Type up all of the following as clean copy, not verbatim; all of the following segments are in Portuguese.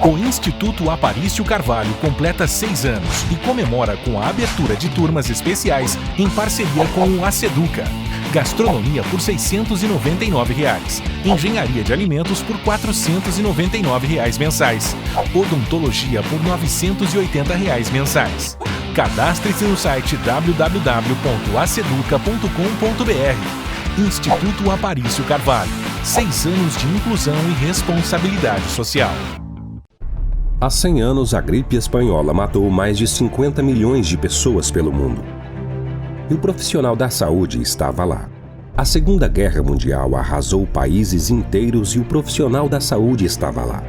O Instituto Aparício Carvalho completa 6 anos e comemora com a abertura de turmas especiais em parceria com o Aceduca. Gastronomia por R$ 699, Engenharia de Alimentos por R$ 499 mensais, Odontologia por R$ 980 mensais. Cadastre-se no site www.aceduca.com.br. Instituto Aparício Carvalho, 6 anos de inclusão e responsabilidade social. Há 100 anos, a gripe espanhola matou mais de 50 milhões de pessoas pelo mundo. E o profissional da saúde estava lá. A Segunda Guerra Mundial arrasou países inteiros e o profissional da saúde estava lá.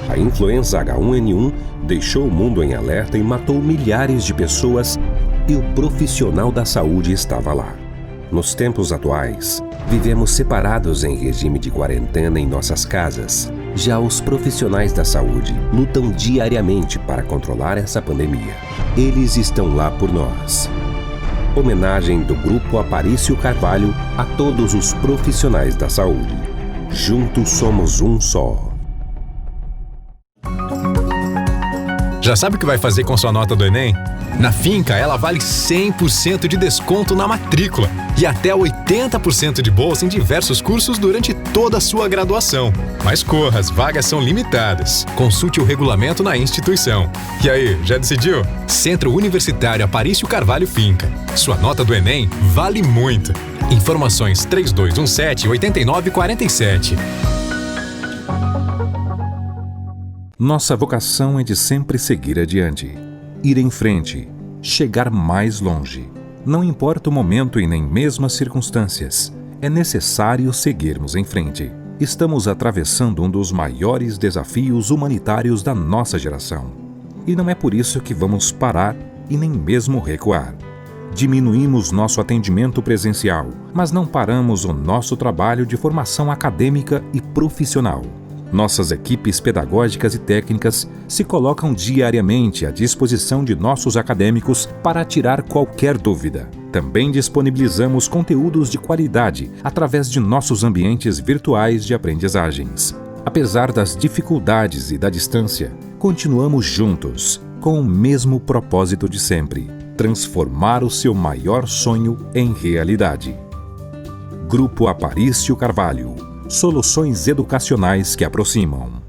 A influenza H1N1 deixou o mundo em alerta e matou milhares de pessoas e o profissional da saúde estava lá. Nos tempos atuais, vivemos separados em regime de quarentena em nossas casas. Já os profissionais da saúde lutam diariamente para controlar essa pandemia. Eles estão lá por nós. Homenagem do Grupo Aparício Carvalho a todos os profissionais da saúde. Juntos somos um só. Já sabe o que vai fazer com sua nota do Enem? Na Finca, ela vale 100% de desconto na matrícula e até 80% de bolsa em diversos cursos durante toda a sua graduação. Mas corra, as vagas são limitadas. Consulte o regulamento na instituição. E aí, já decidiu? Centro Universitário Aparício Carvalho Finca. Sua nota do Enem vale muito. Informações 3217-8947. Nossa vocação é de sempre seguir adiante, ir em frente, chegar mais longe. Não importa o momento e nem mesmo as circunstâncias, é necessário seguirmos em frente. Estamos atravessando um dos maiores desafios humanitários da nossa geração. E não é por isso que vamos parar e nem mesmo recuar. Diminuímos nosso atendimento presencial, mas não paramos o nosso trabalho de formação acadêmica e profissional. Nossas equipes pedagógicas e técnicas se colocam diariamente à disposição de nossos acadêmicos para tirar qualquer dúvida. Também disponibilizamos conteúdos de qualidade através de nossos ambientes virtuais de aprendizagens. Apesar das dificuldades e da distância, continuamos juntos, com o mesmo propósito de sempre: transformar o seu maior sonho em realidade. Grupo Aparício Carvalho. Soluções educacionais que aproximam.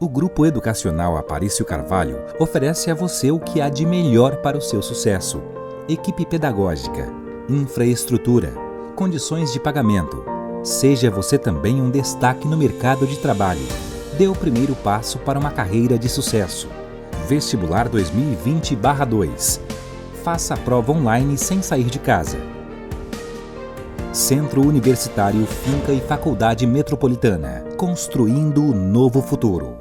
O Grupo Educacional Aparício Carvalho oferece a você o que há de melhor para o seu sucesso: equipe pedagógica, infraestrutura, condições de pagamento. Seja você também um destaque no mercado de trabalho. Dê o primeiro passo para uma carreira de sucesso. Vestibular 2020/2. Faça a prova online sem sair de casa. Centro Universitário Finca e Faculdade Metropolitana, construindo o novo futuro.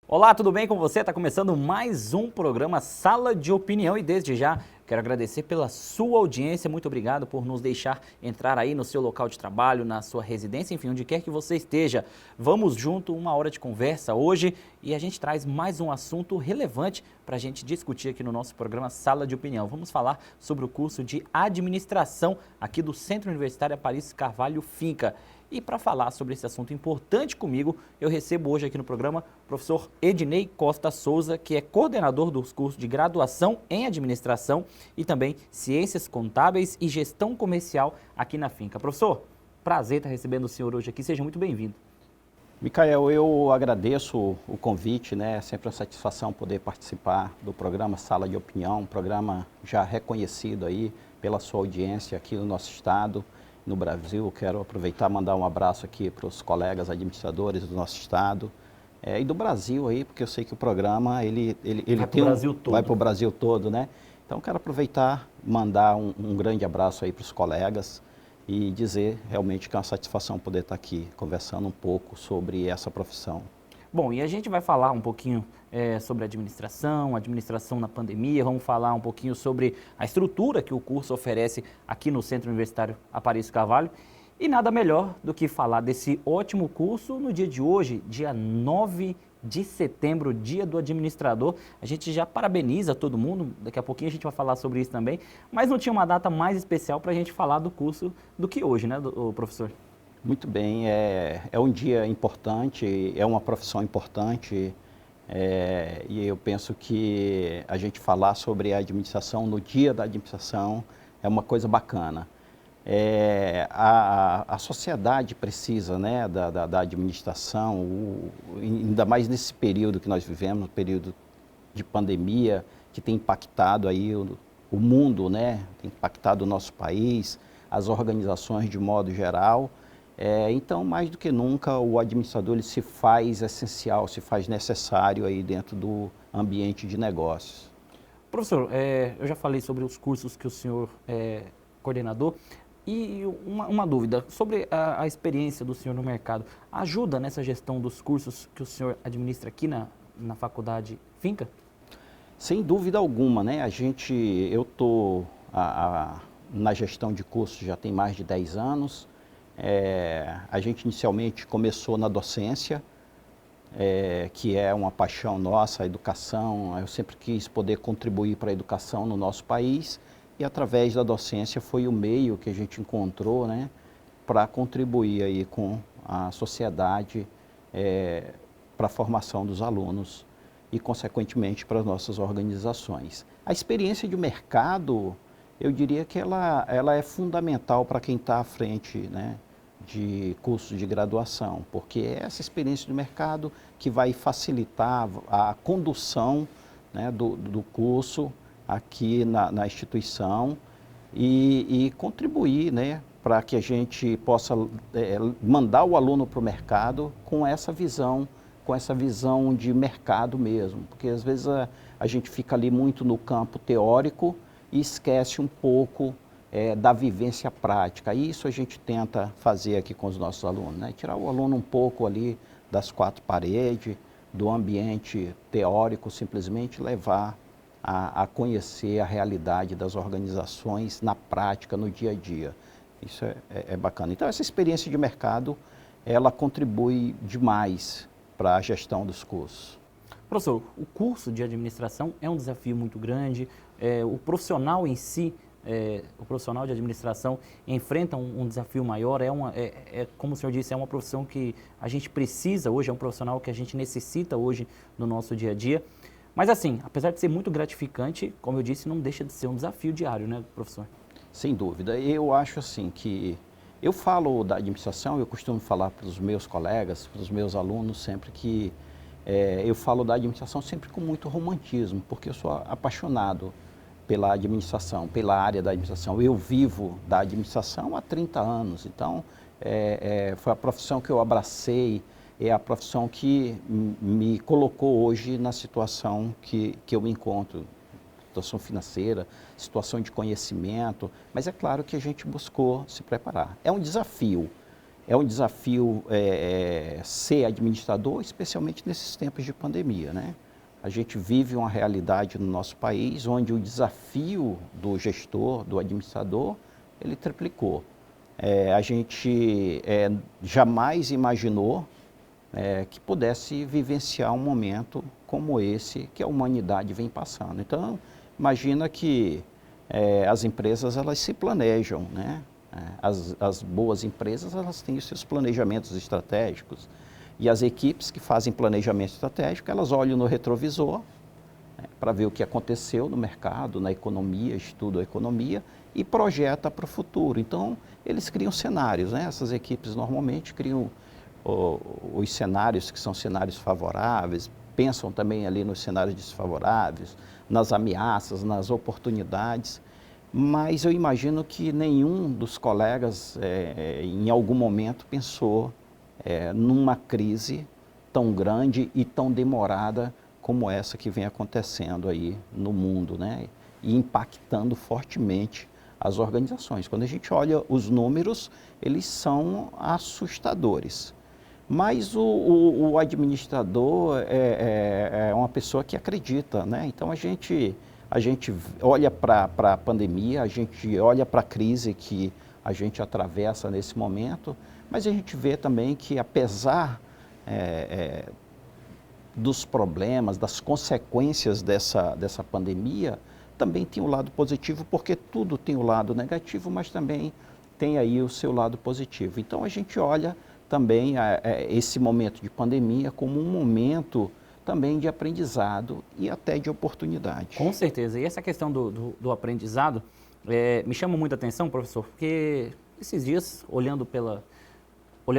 Olá, tudo bem com você? Está começando mais um programa Sala de Opinião e desde já quero agradecer pela sua audiência. Muito obrigado por nos deixar entrar aí no seu local de trabalho, na sua residência, enfim, onde quer que você esteja. Vamos junto, uma hora de conversa hoje e a gente traz mais um assunto relevante para a gente discutir aqui no nosso programa Sala de Opinião. Vamos falar sobre o curso de Administração aqui do Centro Universitário Aparício Carvalho Finca. E para falar sobre esse assunto importante comigo, eu recebo hoje aqui no programa o professor Ednei Costa Souza, que é coordenador dos cursos de graduação em administração e também ciências contábeis e gestão comercial aqui na Finca. Professor, prazer estar recebendo o senhor hoje aqui, seja muito bem-vindo. Micael, eu agradeço o convite, né? É sempre uma satisfação poder participar do programa Sala de Opinião, um programa já reconhecido aí pela sua audiência aqui no nosso estado. No Brasil, quero aproveitar e mandar um abraço aqui para os colegas administradores do nosso estado e do Brasil aí, porque eu sei que o programa ele vai para o Brasil todo, né? Então quero aproveitar, mandar um grande abraço aí para os colegas e dizer realmente que é uma satisfação poder estar aqui conversando um pouco sobre essa profissão. Bom, e a gente vai falar um pouquinho sobre administração na pandemia, vamos falar um pouquinho sobre a estrutura que o curso oferece aqui no Centro Universitário Aparício Carvalho. E nada melhor do que falar desse ótimo curso no dia de hoje, dia 9 de setembro, dia do administrador. A gente já parabeniza todo mundo, daqui a pouquinho a gente vai falar sobre isso também, mas não tinha uma data mais especial para a gente falar do curso do que hoje, né, professor? Muito bem, é um dia importante, é uma profissão importante, e eu penso que a gente falar sobre a administração no dia da administração é uma coisa bacana. A sociedade precisa, né, da administração, ainda mais nesse período que nós vivemos, no período de pandemia, que tem impactado aí o mundo, né, tem impactado o nosso país, as organizações de modo geral. Então, mais do que nunca, o administrador ele se faz essencial, se faz necessário aí dentro do ambiente de negócios. Professor, eu já falei sobre os cursos que o senhor é coordenador, e uma dúvida sobre a experiência do senhor no mercado. Ajuda nessa gestão dos cursos que o senhor administra aqui na faculdade Finca? Sem dúvida alguma, né? Eu estou na gestão de cursos já tem mais de 10 anos. A gente inicialmente começou na docência, que é uma paixão nossa, a educação. Eu sempre quis poder contribuir para a educação no nosso país. E através da docência foi o meio que a gente encontrou, né, para contribuir aí com a sociedade, para a formação dos alunos e, consequentemente, para as nossas organizações. A experiência de mercado, eu diria que ela é fundamental para quem está à frente, né, de cursos de graduação, porque é essa experiência de mercado que vai facilitar a condução, né, do curso aqui na instituição e contribuir, né, para que a gente possa mandar o aluno para o mercado com essa visão de mercado mesmo, porque às vezes a gente fica ali muito no campo teórico e esquece um pouco da vivência prática. Isso a gente tenta fazer aqui com os nossos alunos, né, tirar o aluno um pouco ali das quatro paredes, do ambiente teórico, simplesmente levar a conhecer a realidade das organizações na prática, no dia a dia. Isso é bacana. Então, essa experiência de mercado, ela contribui demais para a gestão dos cursos. Professor, o curso de administração é um desafio muito grande, o profissional em si, o profissional de administração enfrenta um desafio maior, como o senhor disse, é uma profissão que a gente precisa hoje, é um profissional que a gente necessita hoje no nosso dia a dia. Mas assim, apesar de ser muito gratificante, como eu disse, não deixa de ser um desafio diário, né, professor? Sem dúvida. Eu acho assim que, eu falo da administração, eu costumo falar para os meus colegas, para os meus alunos sempre que eu falo da administração sempre com muito romantismo, porque eu sou apaixonado pela administração, pela área da administração. Eu vivo da administração há 30 anos, então foi a profissão que eu abracei, é a profissão que me colocou hoje na situação que eu me encontro, situação financeira, situação de conhecimento, mas é claro que a gente buscou se preparar. É um desafio ser administrador, especialmente nesses tempos de pandemia, né? A gente vive uma realidade no nosso país onde o desafio do gestor, do administrador, ele triplicou. A gente jamais imaginou que pudesse vivenciar um momento como esse que a humanidade vem passando. Então, imagina que as empresas, elas se planejam, né? As boas empresas, elas têm os seus planejamentos estratégicos, e as equipes que fazem planejamento estratégico, elas olham no retrovisor, né, para ver o que aconteceu no mercado, na economia, estudam a economia e projeta para o futuro. Então, eles criam cenários, né? Essas equipes normalmente criam os cenários que são cenários favoráveis, pensam também ali nos cenários desfavoráveis, nas ameaças, nas oportunidades, mas eu imagino que nenhum dos colegas em algum momento pensou numa crise tão grande e tão demorada como essa que vem acontecendo aí no mundo, né? E impactando fortemente as organizações. Quando a gente olha os números, eles são assustadores. Mas o administrador é uma pessoa que acredita, né? Então a gente olha para a pandemia, a gente olha para a crise que a gente atravessa nesse momento, mas a gente vê também que apesar dos problemas, das consequências dessa pandemia, também tem o lado positivo, porque tudo tem o lado negativo, mas também tem aí o seu lado positivo. Então a gente olha também esse momento de pandemia como um momento também de aprendizado e até de oportunidade. Com certeza. E essa questão do aprendizado me chama muita atenção, professor, porque esses dias, olhando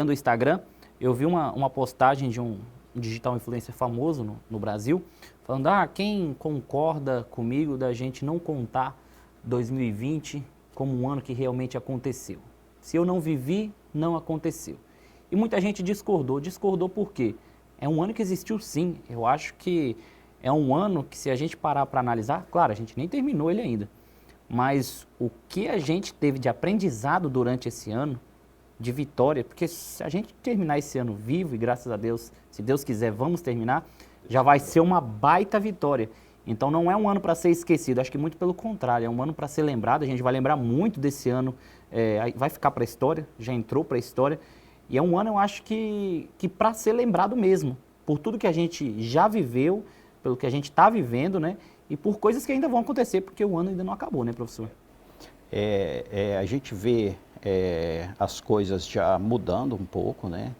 o Instagram, eu vi uma postagem de um digital influencer famoso no Brasil, falando, quem concorda comigo da gente não contar 2020 como um ano que realmente aconteceu? Se eu não vivi, não aconteceu. E muita gente discordou. Discordou por quê? É um ano que existiu sim. Eu acho que é um ano que, se a gente parar para analisar, claro, a gente nem terminou ele ainda, mas o que a gente teve de aprendizado durante esse ano, de vitória, porque se a gente terminar esse ano vivo, e graças a Deus, se Deus quiser, vamos terminar, já vai ser uma baita vitória. Então não é um ano para ser esquecido, acho que muito pelo contrário, é um ano para ser lembrado, a gente vai lembrar muito desse ano, vai ficar para a história, já entrou para a história, e é um ano, eu acho que para ser lembrado mesmo, por tudo que a gente já viveu, pelo que a gente está vivendo, né, e por coisas que ainda vão acontecer, porque o ano ainda não acabou, né, professor? A gente vê as coisas já mudando um pouco, né?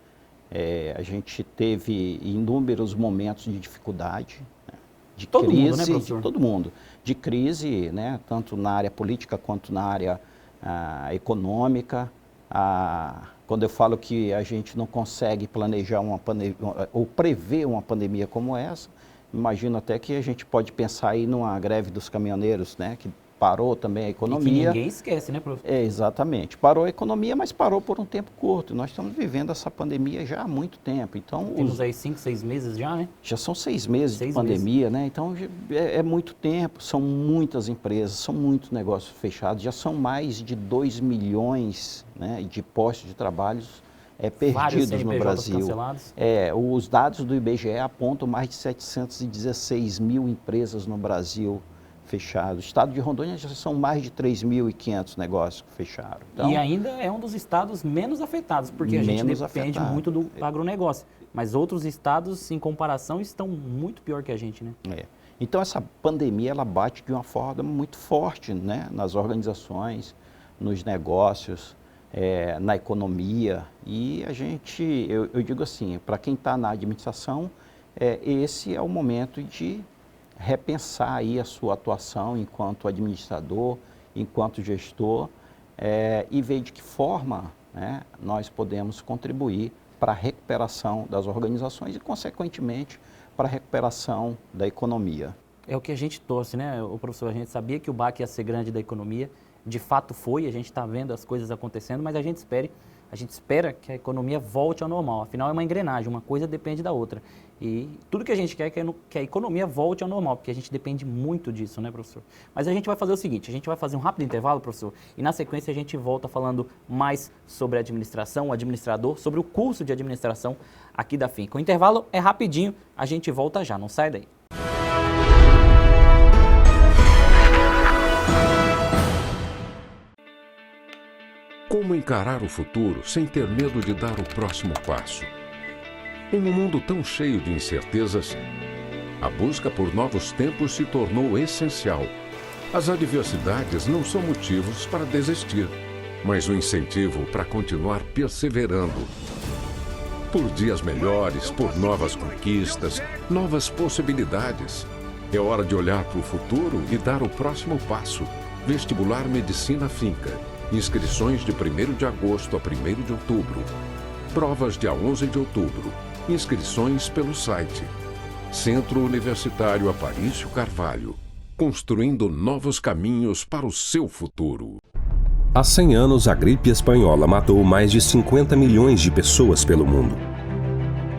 A gente teve inúmeros momentos de dificuldade, né? De todo crise, mundo, né, professor? Todo mundo, de crise, né? Tanto na área política quanto na área econômica. Quando eu falo que a gente não consegue planejar uma pandemia ou prever uma pandemia como essa, imagino até que a gente pode pensar aí numa greve dos caminhoneiros, né? Que parou também a economia. E que ninguém esquece, né, professor? Exatamente. Parou a economia, mas parou por um tempo curto. Nós estamos vivendo essa pandemia já há muito tempo. Então, temos aí 5, 6 meses já, né? Já são 6 meses de pandemia, né? Então, é muito tempo, são muitas empresas, são muitos negócios fechados. Já são mais de 2 milhões, né, de postos de trabalho perdidos no Brasil. Cancelados. Os dados do IBGE apontam mais de 716 mil empresas no Brasil fechados. O estado de Rondônia já são mais de 3.500 negócios que fecharam. Então, e ainda é um dos estados menos afetados, porque a gente depende muito do agronegócio. Mas outros estados, em comparação, estão muito pior que a gente, né? Então, essa pandemia, ela bate de uma forma muito forte, né? Nas organizações, nos negócios, na economia. E a gente, eu digo assim, para quem está na administração, esse é o momento de repensar aí a sua atuação enquanto administrador, enquanto gestor, e ver de que forma, né, nós podemos contribuir para a recuperação das organizações e, consequentemente, para a recuperação da economia. É o que a gente torce, né, professor? A gente sabia que o baque ia ser grande da economia, de fato foi, a gente está vendo as coisas acontecendo, mas a gente espera que a economia volte ao normal. Afinal, é uma engrenagem, uma coisa depende da outra. E tudo que a gente quer é que a economia volte ao normal, porque a gente depende muito disso, né, professor? Mas a gente vai fazer o seguinte, a gente vai fazer um rápido intervalo, professor, e na sequência a gente volta falando mais sobre a administração, o administrador, sobre o curso de administração aqui da Finca. O intervalo é rapidinho, a gente volta já, não sai daí. Como encarar o futuro sem ter medo de dar o próximo passo? Em um mundo tão cheio de incertezas, a busca por novos tempos se tornou essencial. As adversidades não são motivos para desistir, mas um incentivo para continuar perseverando. Por dias melhores, por novas conquistas, novas possibilidades. É hora de olhar para o futuro e dar o próximo passo. Vestibular Medicina Finca. Inscrições de 1º de agosto a 1º de outubro. Provas dia 11 de outubro. Inscrições pelo site. Centro Universitário Aparício Carvalho. Construindo novos caminhos para o seu futuro. Há 100 anos, a gripe espanhola matou mais de 50 milhões de pessoas pelo mundo.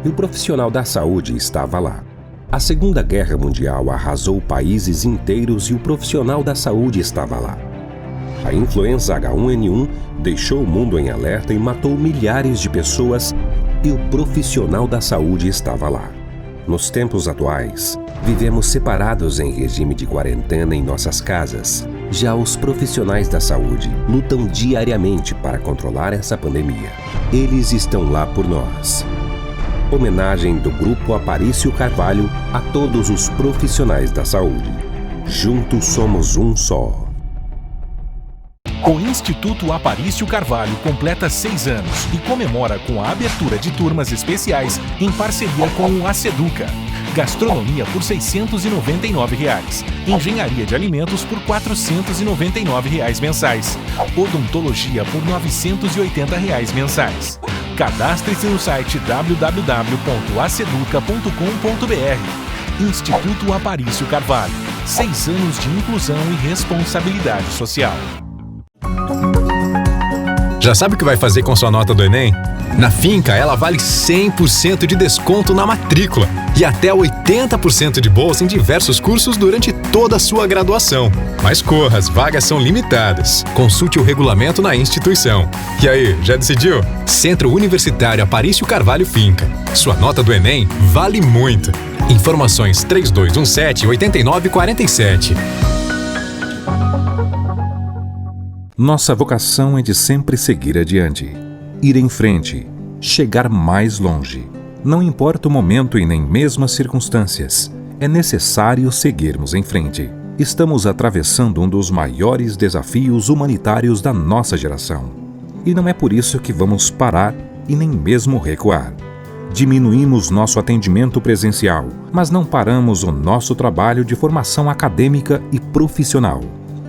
E o profissional da saúde estava lá. A Segunda Guerra Mundial arrasou países inteiros e o profissional da saúde estava lá. A influenza H1N1 deixou o mundo em alerta e matou milhares de pessoas, e o profissional da saúde estava lá. Nos tempos atuais, vivemos separados em regime de quarentena em nossas casas. Já os profissionais da saúde lutam diariamente para controlar essa pandemia. Eles estão lá por nós. Homenagem do Grupo Aparício Carvalho a todos os profissionais da saúde. Juntos somos um só. O Instituto Aparício Carvalho completa 6 anos e comemora com a abertura de turmas especiais em parceria com o Aceduca. Gastronomia por R$ 699, engenharia de alimentos por R$ 499 mensais, odontologia por R$ 980 mensais. Cadastre-se no site www.aceduca.com.br. Instituto Aparício Carvalho, 6 anos de inclusão e responsabilidade social. Já sabe o que vai fazer com sua nota do Enem? Na Finca, ela vale 100% de desconto na matrícula e até 80% de bolsa em diversos cursos durante toda a sua graduação. Mas corra, as vagas são limitadas. Consulte o regulamento na instituição. E aí, já decidiu? Centro Universitário Aparício Carvalho Finca. Sua nota do Enem vale muito. Informações 3217-8947. Nossa vocação é de sempre seguir adiante, ir em frente, chegar mais longe. Não importa o momento e nem mesmo as circunstâncias, é necessário seguirmos em frente. Estamos atravessando um dos maiores desafios humanitários da nossa geração. E não é por isso que vamos parar e nem mesmo recuar. Diminuímos nosso atendimento presencial, mas não paramos o nosso trabalho de formação acadêmica e profissional.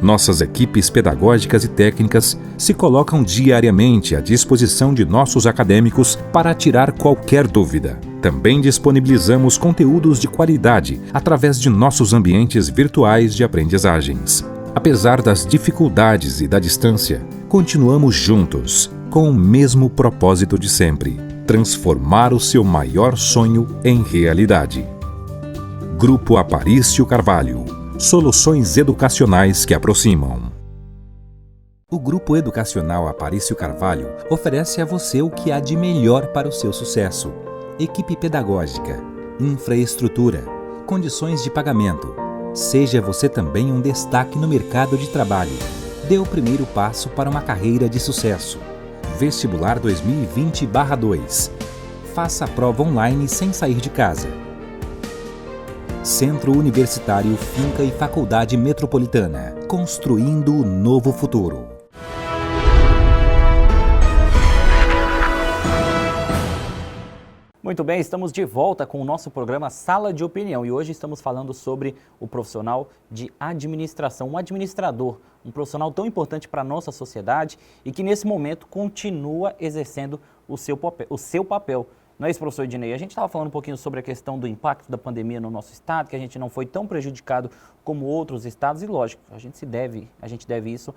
Nossas equipes pedagógicas e técnicas se colocam diariamente à disposição de nossos acadêmicos para tirar qualquer dúvida. Também disponibilizamos conteúdos de qualidade através de nossos ambientes virtuais de aprendizagens. Apesar das dificuldades e da distância, continuamos juntos, com o mesmo propósito de sempre: transformar o seu maior sonho em realidade. Grupo Aparício Carvalho. Soluções educacionais que aproximam. O Grupo Educacional Aparício Carvalho oferece a você o que há de melhor para o seu sucesso: equipe pedagógica, infraestrutura, condições de pagamento. Seja você também um destaque no mercado de trabalho. Dê o primeiro passo para uma carreira de sucesso. Vestibular 2020/2. Faça a prova online sem sair de casa. Centro Universitário Finca e Faculdade Metropolitana, construindo o novo futuro. Muito bem, estamos de volta com o nosso programa Sala de Opinião e hoje estamos falando sobre o profissional de administração, um administrador, um profissional tão importante para a nossa sociedade e que nesse momento continua exercendo o seu papel. Não é isso, professor Ednei? A gente estava falando um pouquinho sobre a questão do impacto da pandemia no nosso estado, que a gente não foi tão prejudicado como outros estados, e lógico, a gente deve isso,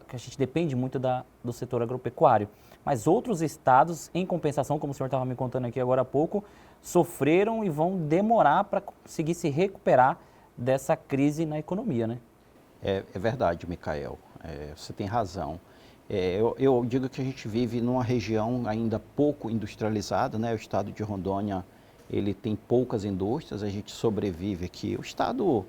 que a gente depende muito do setor agropecuário. Mas outros estados, em compensação, como o senhor estava me contando aqui agora há pouco, sofreram e vão demorar para conseguir se recuperar dessa crise na economia, né? É verdade, Micael, você tem razão. Eu digo que a gente vive numa região ainda pouco industrializada, né? O estado de Rondônia, ele tem poucas indústrias, a gente sobrevive aqui. O estado,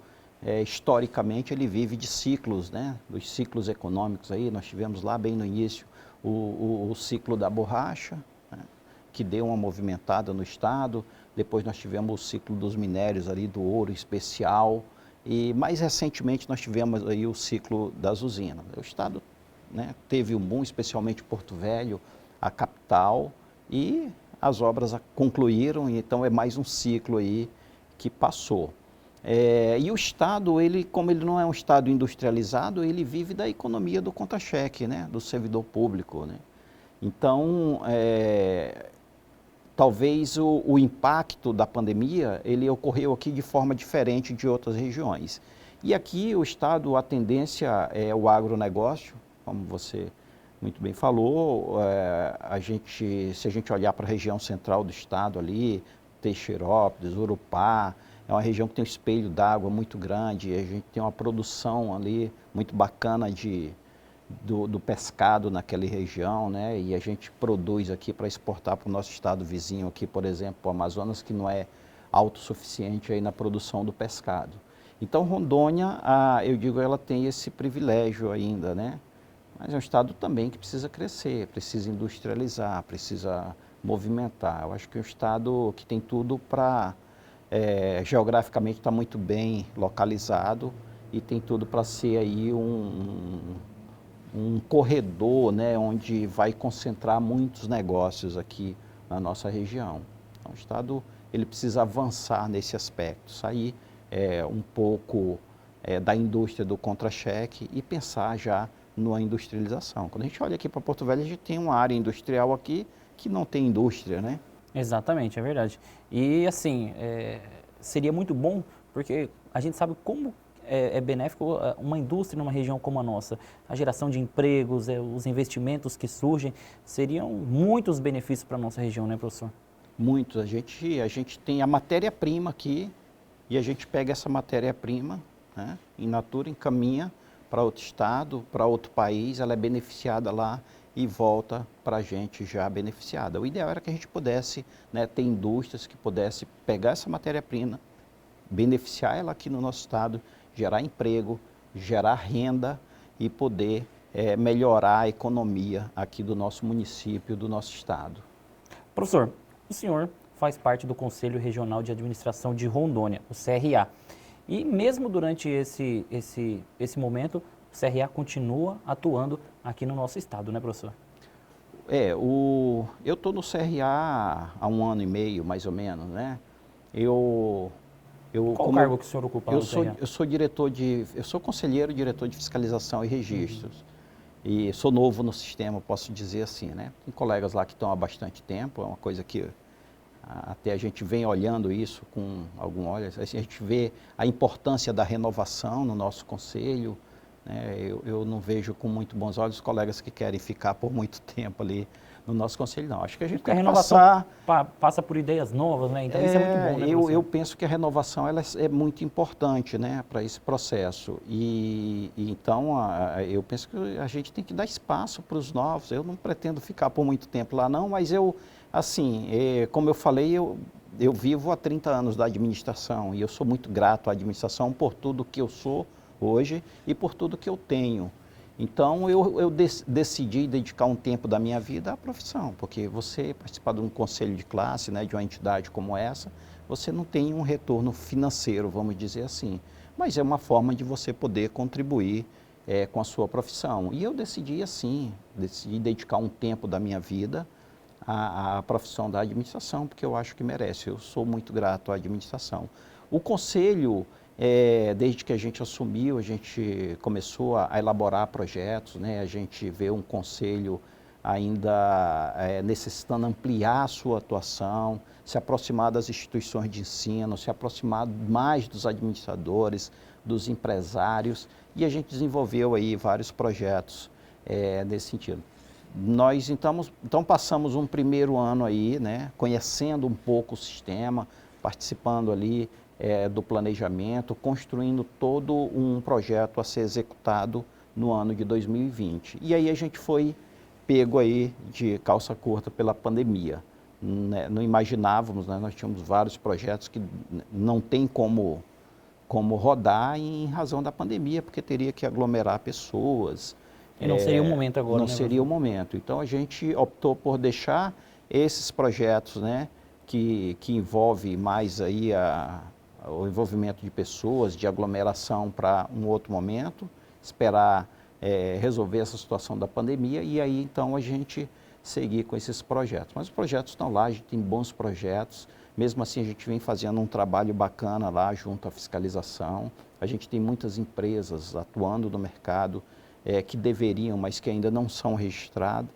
historicamente, ele vive de ciclos, né? Dos ciclos econômicos aí, nós tivemos lá bem no início o ciclo da borracha, né? Que deu uma movimentada no estado, depois nós tivemos o ciclo dos minérios ali, do ouro especial, e mais recentemente nós tivemos aí o ciclo das usinas. O estado, né, teve um boom, especialmente Porto Velho, a capital, e as obras concluíram, então é mais um ciclo aí que passou. E o estado, como ele não é um estado industrializado, ele vive da economia do conta-cheque, né, do servidor público, né? Então, talvez o impacto da pandemia, ele ocorreu aqui de forma diferente de outras regiões. E aqui o estado, a tendência é o agronegócio, como você muito bem falou, se a gente olhar para a região central do estado ali, Teixeirópolis, Urupá, é uma região que tem um espelho d'água muito grande, a gente tem uma produção ali muito bacana do pescado naquela região, né? E a gente produz aqui para exportar para o nosso estado vizinho aqui, por exemplo, o Amazonas, que não é autossuficiente aí na produção do pescado. Então, Rondônia, eu digo, ela tem esse privilégio ainda, né? Mas é um estado também que precisa crescer, precisa industrializar, precisa movimentar. Eu acho que é um estado que tem tudo para, geograficamente, está muito bem localizado e tem tudo para ser aí um corredor, né, onde vai concentrar muitos negócios aqui na nossa região. Então, o estado ele precisa avançar nesse aspecto, sair um pouco da indústria do contra-cheque e pensar já numa industrialização. Quando a gente olha aqui para Porto Velho, a gente tem uma área industrial aqui que não tem indústria, né? Exatamente, é verdade. E assim, seria muito bom, porque a gente sabe como é benéfico uma indústria numa região como a nossa. A geração de empregos, os investimentos que surgem, seriam muitos benefícios para a nossa região, né, professor? Muitos. A gente tem a matéria-prima aqui e a gente pega essa matéria-prima, né, in natura, encaminha para outro estado, para outro país, ela é beneficiada lá e volta para a gente já beneficiada. O ideal era que a gente pudesse, né, ter indústrias que pudessem pegar essa matéria-prima, beneficiar ela aqui no nosso estado, gerar emprego, gerar renda e poder melhorar a economia aqui do nosso município, do nosso estado. Professor, o senhor faz parte do Conselho Regional de Administração de Rondônia, o CRA. E mesmo durante esse momento, o CRA continua atuando aqui no nosso estado, né, professor? Eu estou no CRA há 1 ano e meio, mais ou menos, né? Qual o cargo que o senhor ocupa lá no CRA? Eu sou conselheiro, diretor de fiscalização e registros. E sou novo no sistema, posso dizer assim, né? Tem colegas lá que estão há bastante tempo, é uma coisa que até a gente vem olhando isso com algum olho, a gente vê a importância da renovação no nosso conselho, né? Eu não vejo com muito bons olhos os colegas que querem ficar por muito tempo ali no nosso conselho, não. Acho que a gente tem que passar... passa por ideias novas, né? Então isso é muito bom, né, professor? Eu penso que a renovação ela é muito importante, né, para esse processo. Então, eu penso que a gente tem que dar espaço para os novos. Eu não pretendo ficar por muito tempo lá, não, mas como eu falei, eu vivo há 30 anos da administração e eu sou muito grato à administração por tudo que eu sou hoje e por tudo que eu tenho. Então, eu decidi dedicar um tempo da minha vida à profissão, porque você participar de um conselho de classe, né, de uma entidade como essa, você não tem um retorno financeiro, vamos dizer assim, mas é uma forma de você poder contribuir com a sua profissão. E eu decidi dedicar um tempo da minha vida à profissão da administração, porque eu acho que merece, eu sou muito grato à administração. O conselho... desde que a gente assumiu, a gente começou a elaborar projetos, né? A gente vê um conselho ainda necessitando ampliar a sua atuação, se aproximar das instituições de ensino, se aproximar mais dos administradores, dos empresários, e a gente desenvolveu aí vários projetos nesse sentido. Nós então passamos um primeiro ano aí, né, conhecendo um pouco o sistema, participando ali do planejamento, construindo todo um projeto a ser executado no ano de 2020. E aí a gente foi pego aí de calça curta pela pandemia. Né? Não imaginávamos, né? Nós tínhamos vários projetos que não tem como rodar em razão da pandemia, porque teria que aglomerar pessoas. E não seria o momento agora, não seria o momento. Então a gente optou por deixar esses projetos, né, que envolve mais aí o envolvimento de pessoas, de aglomeração para um outro momento, esperar resolver essa situação da pandemia e aí então a gente seguir com esses projetos. Mas os projetos estão lá, a gente tem bons projetos, mesmo assim a gente vem fazendo um trabalho bacana lá junto à fiscalização, a gente tem muitas empresas atuando no mercado que deveriam, mas que ainda não são registradas.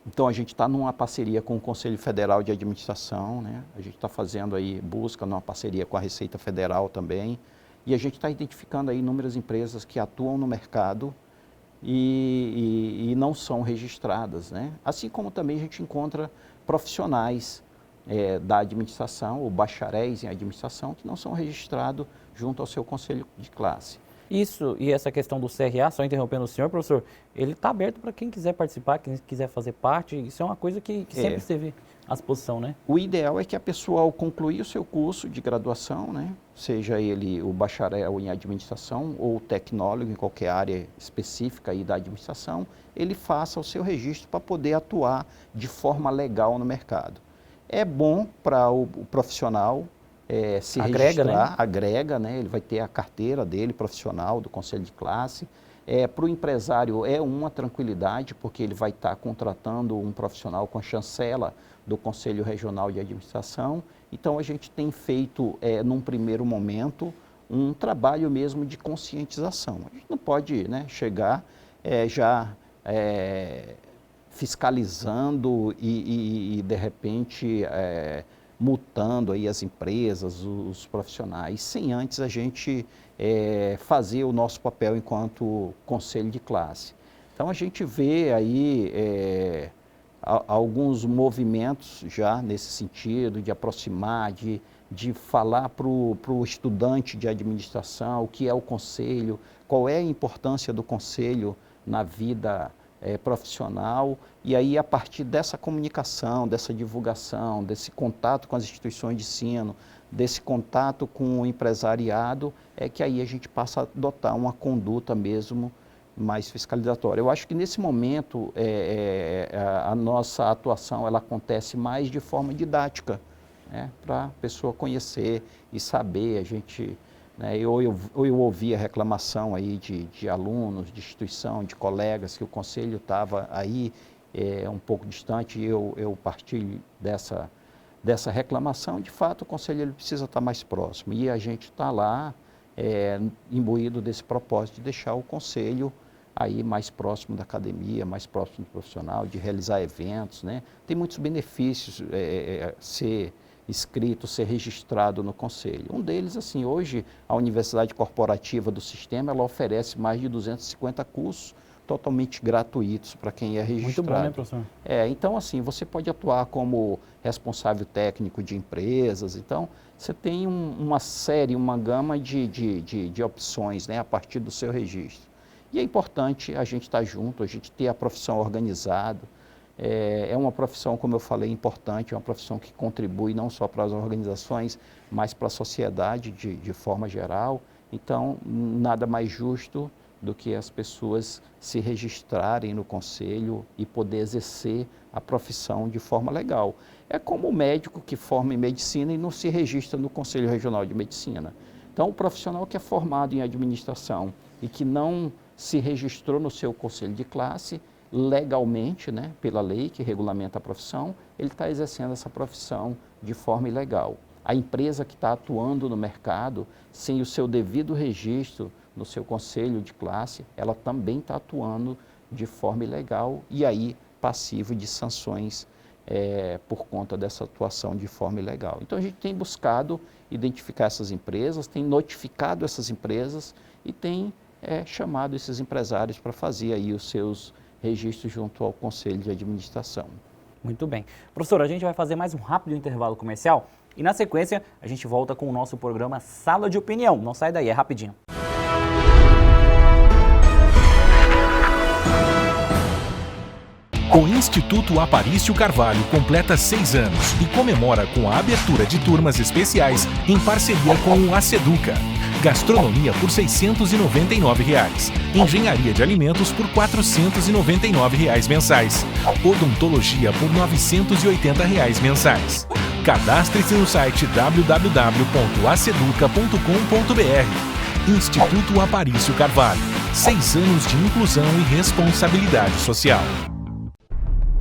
Então, a gente está numa parceria com o Conselho Federal de Administração, né? A gente está fazendo aí busca numa parceria com a Receita Federal também, e a gente está identificando aí inúmeras empresas que atuam no mercado e não são registradas, né? Assim como também a gente encontra profissionais da administração, ou bacharéis em administração, que não são registrados junto ao seu conselho de classe. Isso, e essa questão do CRA, só interrompendo o senhor, professor, ele está aberto para quem quiser participar, quem quiser fazer parte, isso é uma coisa que sempre esteve à disposição, né? O ideal é que a pessoa, ao concluir o seu curso de graduação, né, seja ele o bacharel em administração ou tecnólogo em qualquer área específica aí da administração, ele faça o seu registro para poder atuar de forma legal no mercado. É bom para o profissional se registrar, agrega, né? Ele vai ter a carteira dele profissional do conselho de classe. Para o empresário é uma tranquilidade, porque ele vai estar contratando um profissional com a chancela do Conselho Regional de Administração. Então a gente tem feito, num primeiro momento, um trabalho mesmo de conscientização. A gente não pode, né, chegar fiscalizando e de repente multando aí as empresas, os profissionais, sem antes a gente fazer o nosso papel enquanto conselho de classe. Então a gente vê aí alguns movimentos já nesse sentido, de aproximar, de falar para o estudante de administração o que é o conselho, qual é a importância do conselho na vida profissional, e aí a partir dessa comunicação, dessa divulgação, desse contato com as instituições de ensino, desse contato com o empresariado, é que aí a gente passa a adotar uma conduta mesmo mais fiscalizatória. Eu acho que nesse momento a nossa atuação ela acontece mais de forma didática, né, para a pessoa conhecer e saber. A gente, né, eu ouvi a reclamação aí de alunos, de instituição, de colegas, que o conselho estava aí um pouco distante, e eu partilho dessa reclamação. De fato, o conselho ele precisa estar mais próximo, e a gente está lá imbuído desse propósito de deixar o conselho aí mais próximo da academia, mais próximo do profissional, de realizar eventos, né? Tem muitos benefícios ser inscrito, ser registrado no conselho. Um deles, assim, hoje a Universidade Corporativa do Sistema, ela oferece mais de 250 cursos totalmente gratuitos para quem é registrado. Muito bom, né, professor? Então, assim, você pode atuar como responsável técnico de empresas. Então, você tem uma gama de opções, né, a partir do seu registro. E é importante a gente estar junto, a gente ter a profissão organizada. É uma profissão, como eu falei, importante, é uma profissão que contribui não só para as organizações, mas para a sociedade de forma geral. Então, nada mais justo do que as pessoas se registrarem no conselho e poder exercer a profissão de forma legal. É como o médico que forma em medicina e não se registra no Conselho Regional de Medicina. Então, o profissional que é formado em administração e que não se registrou no seu conselho de classe, legalmente, né, pela lei que regulamenta a profissão, ele está exercendo essa profissão de forma ilegal. A empresa que está atuando no mercado, sem o seu devido registro no seu conselho de classe, ela também está atuando de forma ilegal e aí passivo de sanções por conta dessa atuação de forma ilegal. Então a gente tem buscado identificar essas empresas, tem notificado essas empresas e tem chamado esses empresários para fazer aí os seus registros junto ao Conselho de Administração. Muito bem. Professor, a gente vai fazer mais um rápido intervalo comercial e na sequência a gente volta com o nosso programa Sala de Opinião. Não sai daí, é rapidinho. O Instituto Aparício Carvalho completa 6 anos e comemora com a abertura de turmas especiais em parceria com o Aceduca. Gastronomia por R$ 699, engenharia de alimentos por R$ 499 mensais, odontologia por R$ 980 mensais. Cadastre-se no site www.aceduca.com.br. Instituto Aparício Carvalho, 6 anos de inclusão e responsabilidade social.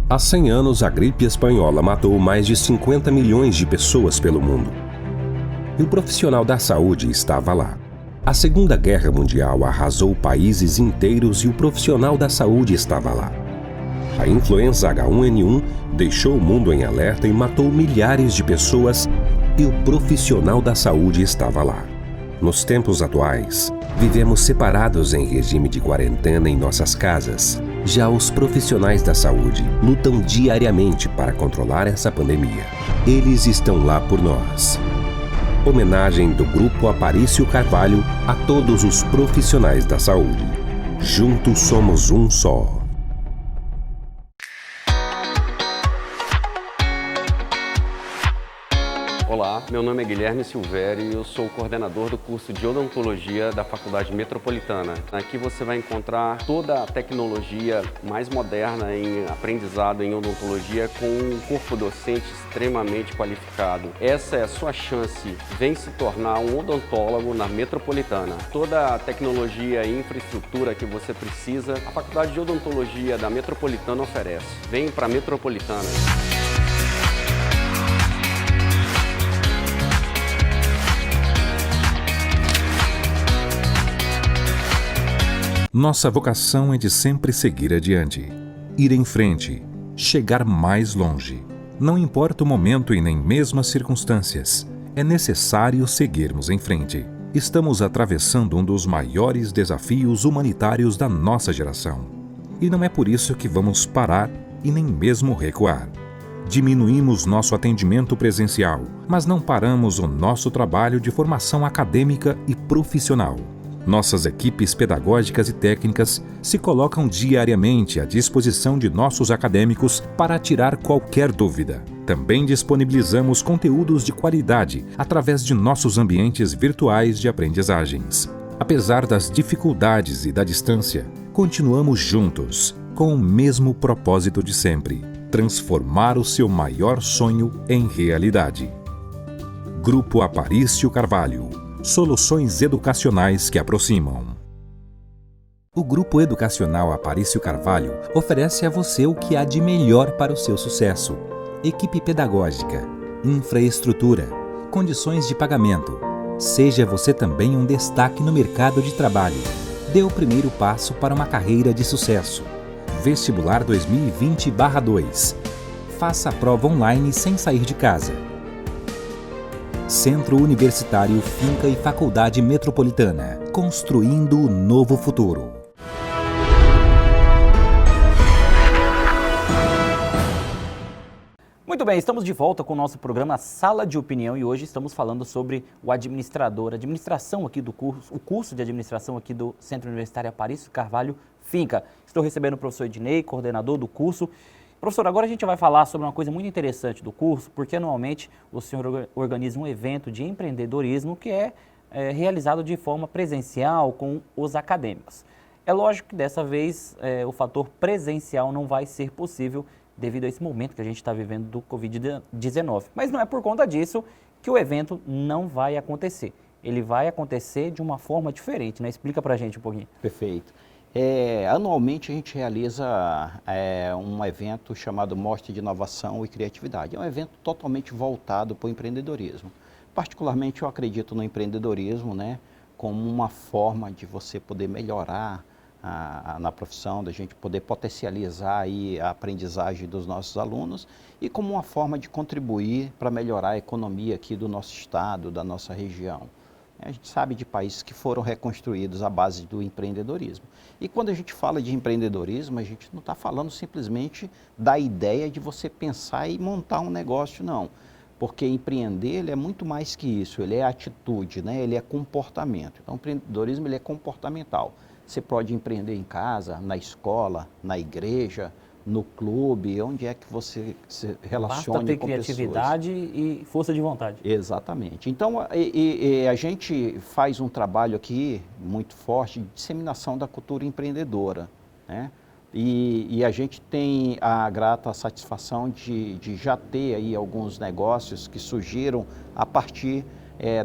Há 100 anos, a gripe espanhola matou mais de 50 milhões de pessoas pelo mundo. E o profissional da saúde estava lá. A Segunda Guerra Mundial arrasou países inteiros e o profissional da saúde estava lá. A influenza H1N1 deixou o mundo em alerta e matou milhares de pessoas e o profissional da saúde estava lá. Nos tempos atuais, vivemos separados em regime de quarentena em nossas casas. Já os profissionais da saúde lutam diariamente para controlar essa pandemia. Eles estão lá por nós. Homenagem do Grupo Aparício Carvalho a todos os profissionais da saúde. Juntos somos um só. Olá, meu nome é Guilherme Silvério e eu sou o coordenador do curso de Odontologia da Faculdade Metropolitana. Aqui você vai encontrar toda a tecnologia mais moderna em aprendizado em odontologia com um corpo docente extremamente qualificado. Essa é a sua chance. Vem se tornar um odontólogo na Metropolitana. Toda a tecnologia e infraestrutura que você precisa, a Faculdade de Odontologia da Metropolitana oferece. Vem para a Metropolitana. Nossa vocação é de sempre seguir adiante, ir em frente, chegar mais longe. Não importa o momento e nem mesmo as circunstâncias, é necessário seguirmos em frente. Estamos atravessando um dos maiores desafios humanitários da nossa geração. E não é por isso que vamos parar e nem mesmo recuar. Diminuímos nosso atendimento presencial, mas não paramos o nosso trabalho de formação acadêmica e profissional. Nossas equipes pedagógicas e técnicas se colocam diariamente à disposição de nossos acadêmicos para tirar qualquer dúvida. Também disponibilizamos conteúdos de qualidade através de nossos ambientes virtuais de aprendizagens. Apesar das dificuldades e da distância, continuamos juntos, com o mesmo propósito de sempre: transformar o seu maior sonho em realidade. Grupo Aparício Carvalho. Soluções educacionais que aproximam. O Grupo Educacional Aparício Carvalho oferece a você o que há de melhor para o seu sucesso: equipe pedagógica, infraestrutura, condições de pagamento. Seja você também um destaque no mercado de trabalho. Dê o primeiro passo para uma carreira de sucesso. Vestibular 2020/2. Faça a prova online sem sair de casa. Centro Universitário Finca e Faculdade Metropolitana, construindo o novo futuro. Muito bem, estamos de volta com o nosso programa Sala de Opinião e hoje estamos falando sobre o administração aqui do curso, o curso de administração aqui do Centro Universitário Aparício Carvalho Finca. Estou recebendo o professor Ednei, coordenador do curso. Professor, agora a gente vai falar sobre uma coisa muito interessante do curso, porque anualmente o senhor organiza um evento de empreendedorismo que é realizado de forma presencial com os acadêmicos. É lógico que dessa vez o fator presencial não vai ser possível devido a esse momento que a gente está vivendo do Covid-19. Mas não é por conta disso que o evento não vai acontecer. Ele vai acontecer de uma forma diferente, né? Explica pra gente um pouquinho. Perfeito. Anualmente a gente realiza um evento chamado Mostra de Inovação e Criatividade. É um evento totalmente voltado para o empreendedorismo. Particularmente eu acredito no empreendedorismo, né, como uma forma de você poder melhorar na profissão, da gente poder potencializar aí a aprendizagem dos nossos alunos e como uma forma de contribuir para melhorar a economia aqui do nosso estado, da nossa região. A gente sabe de países que foram reconstruídos à base do empreendedorismo. E quando a gente fala de empreendedorismo, a gente não está falando simplesmente da ideia de você pensar e montar um negócio, não. Porque empreender ele é muito mais que isso, ele é atitude, né? Ele é comportamento. Então o empreendedorismo ele é comportamental. Você pode empreender em casa, na escola, na igreja, no clube, onde é que você se relacione Basta ter com criatividade e força de vontade. Exatamente. Então, a gente faz um trabalho aqui muito forte de disseminação da cultura empreendedora, né? E a gente tem a grata satisfação de já ter aí alguns negócios que surgiram a partir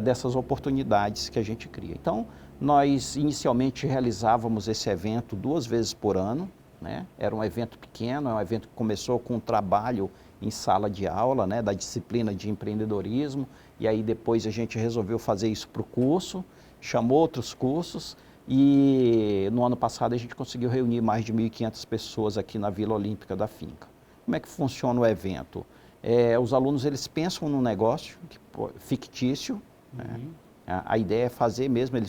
dessas oportunidades que a gente cria. Então, nós inicialmente realizávamos esse evento 2 vezes por ano, né? Era um evento pequeno, é um evento que começou com um trabalho em sala de aula, né, da disciplina de empreendedorismo, e aí depois a gente resolveu fazer isso para o curso, chamou outros cursos, e no ano passado a gente conseguiu reunir mais de 1.500 pessoas aqui na Vila Olímpica da Finca. Como é que funciona o evento? Os alunos eles pensam num negócio fictício, né? A ideia é fazer mesmo,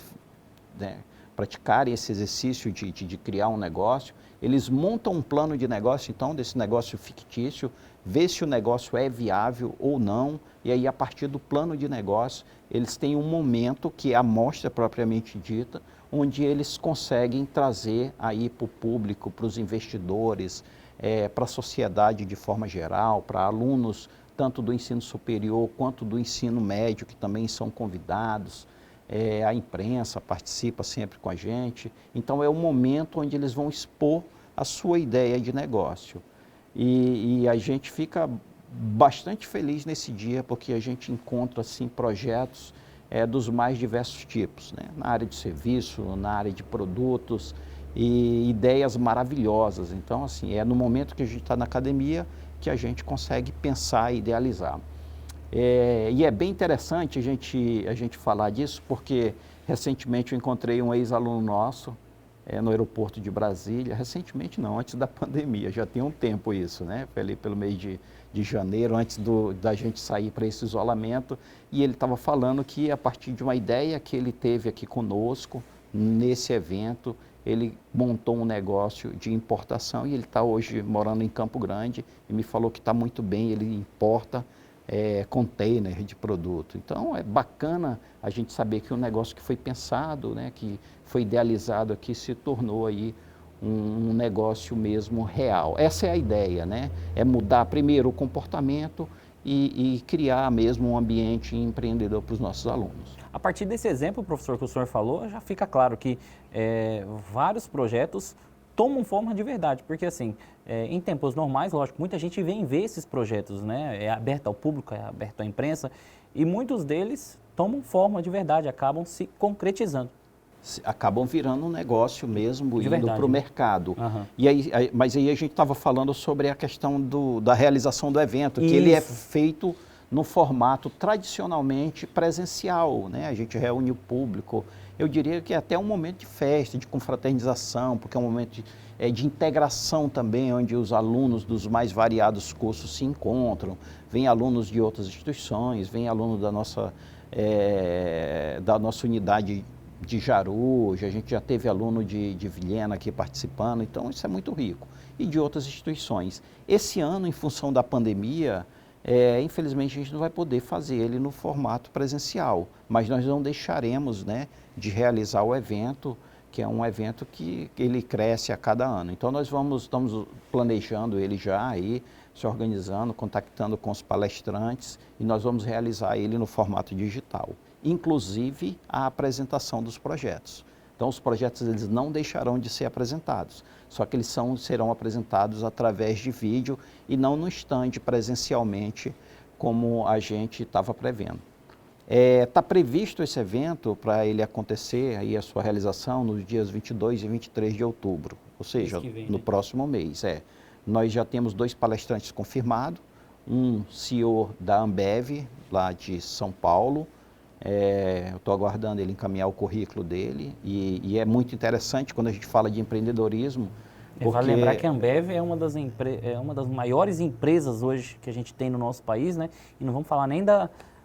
praticarem esse exercício de criar um negócio, eles montam um plano de negócio, então, desse negócio fictício, vê se o negócio é viável ou não, e aí, a partir do plano de negócio, eles têm um momento, que é a amostra propriamente dita, onde eles conseguem trazer aí para o público, para os investidores, para a sociedade de forma geral, para alunos tanto do ensino superior quanto do ensino médio, que também são convidados, a imprensa participa sempre com a gente. Então, é o momento onde eles vão expor a sua ideia de negócio. E a gente fica bastante feliz nesse dia, porque a gente encontra assim, projetos dos mais diversos tipos, né? Na área de serviço, na área de produtos, e ideias maravilhosas. Então, assim, é no momento que a gente está na academia que a gente consegue pensar e idealizar. E é bem interessante a gente falar disso, porque recentemente eu encontrei um ex-aluno nosso no aeroporto de Brasília. Recentemente não, antes da pandemia, já tem um tempo isso, né? Foi ali pelo mês de janeiro, antes da gente sair para esse isolamento, e ele estava falando que a partir de uma ideia que ele teve aqui conosco, nesse evento, ele montou um negócio de importação e ele está hoje morando em Campo Grande e me falou que está muito bem, ele importa container de produto. Então, é bacana a gente saber que um negócio que foi pensado, né, que foi idealizado aqui, se tornou aí um negócio mesmo real. Essa é a ideia, né? É mudar primeiro o comportamento e criar mesmo um ambiente empreendedor para os nossos alunos. A partir desse exemplo, professor, que o senhor falou, já fica claro que vários projetos tomam forma de verdade, porque assim, em tempos normais, lógico, muita gente vem ver esses projetos, né? É aberto ao público, é aberto à imprensa, e muitos deles tomam forma de verdade, acabam se concretizando. Acabam virando um negócio mesmo, de indo para o mercado. Uhum. Mas aí a gente estava falando sobre a questão da realização do evento, que Isso. ele é feito no formato tradicionalmente presencial, né? A gente reúne o público. Eu diria que é até um momento de festa, de confraternização, porque é um momento de integração também, onde os alunos dos mais variados cursos se encontram. Vem alunos de outras instituições, vem aluno da nossa unidade de Jaruja, a gente já teve aluno de Vilhena aqui participando, então isso é muito rico. E de outras instituições. Esse ano, em função da pandemia, infelizmente a gente não vai poder fazer ele no formato presencial, mas nós não deixaremos, né, de realizar o evento, que é um evento que ele cresce a cada ano. Então nós estamos planejando ele já aí, se organizando, contactando com os palestrantes, e nós vamos realizar ele no formato digital, inclusive a apresentação dos projetos. Então os projetos eles não deixarão de ser apresentados, só que eles serão apresentados através de vídeo e não no stand presencialmente, como a gente estava prevendo. Está previsto esse evento para ele acontecer, aí a sua realização, nos dias 22 e 23 de outubro, ou seja, no próximo mês. Nós já temos 2 palestrantes confirmados, um CEO da Ambev, lá de São Paulo. Eu estou aguardando ele encaminhar o currículo dele, e é muito interessante quando a gente fala de empreendedorismo. Vale lembrar que a Ambev é uma das maiores empresas hoje que a gente tem no nosso país, né? E não vamos falar nem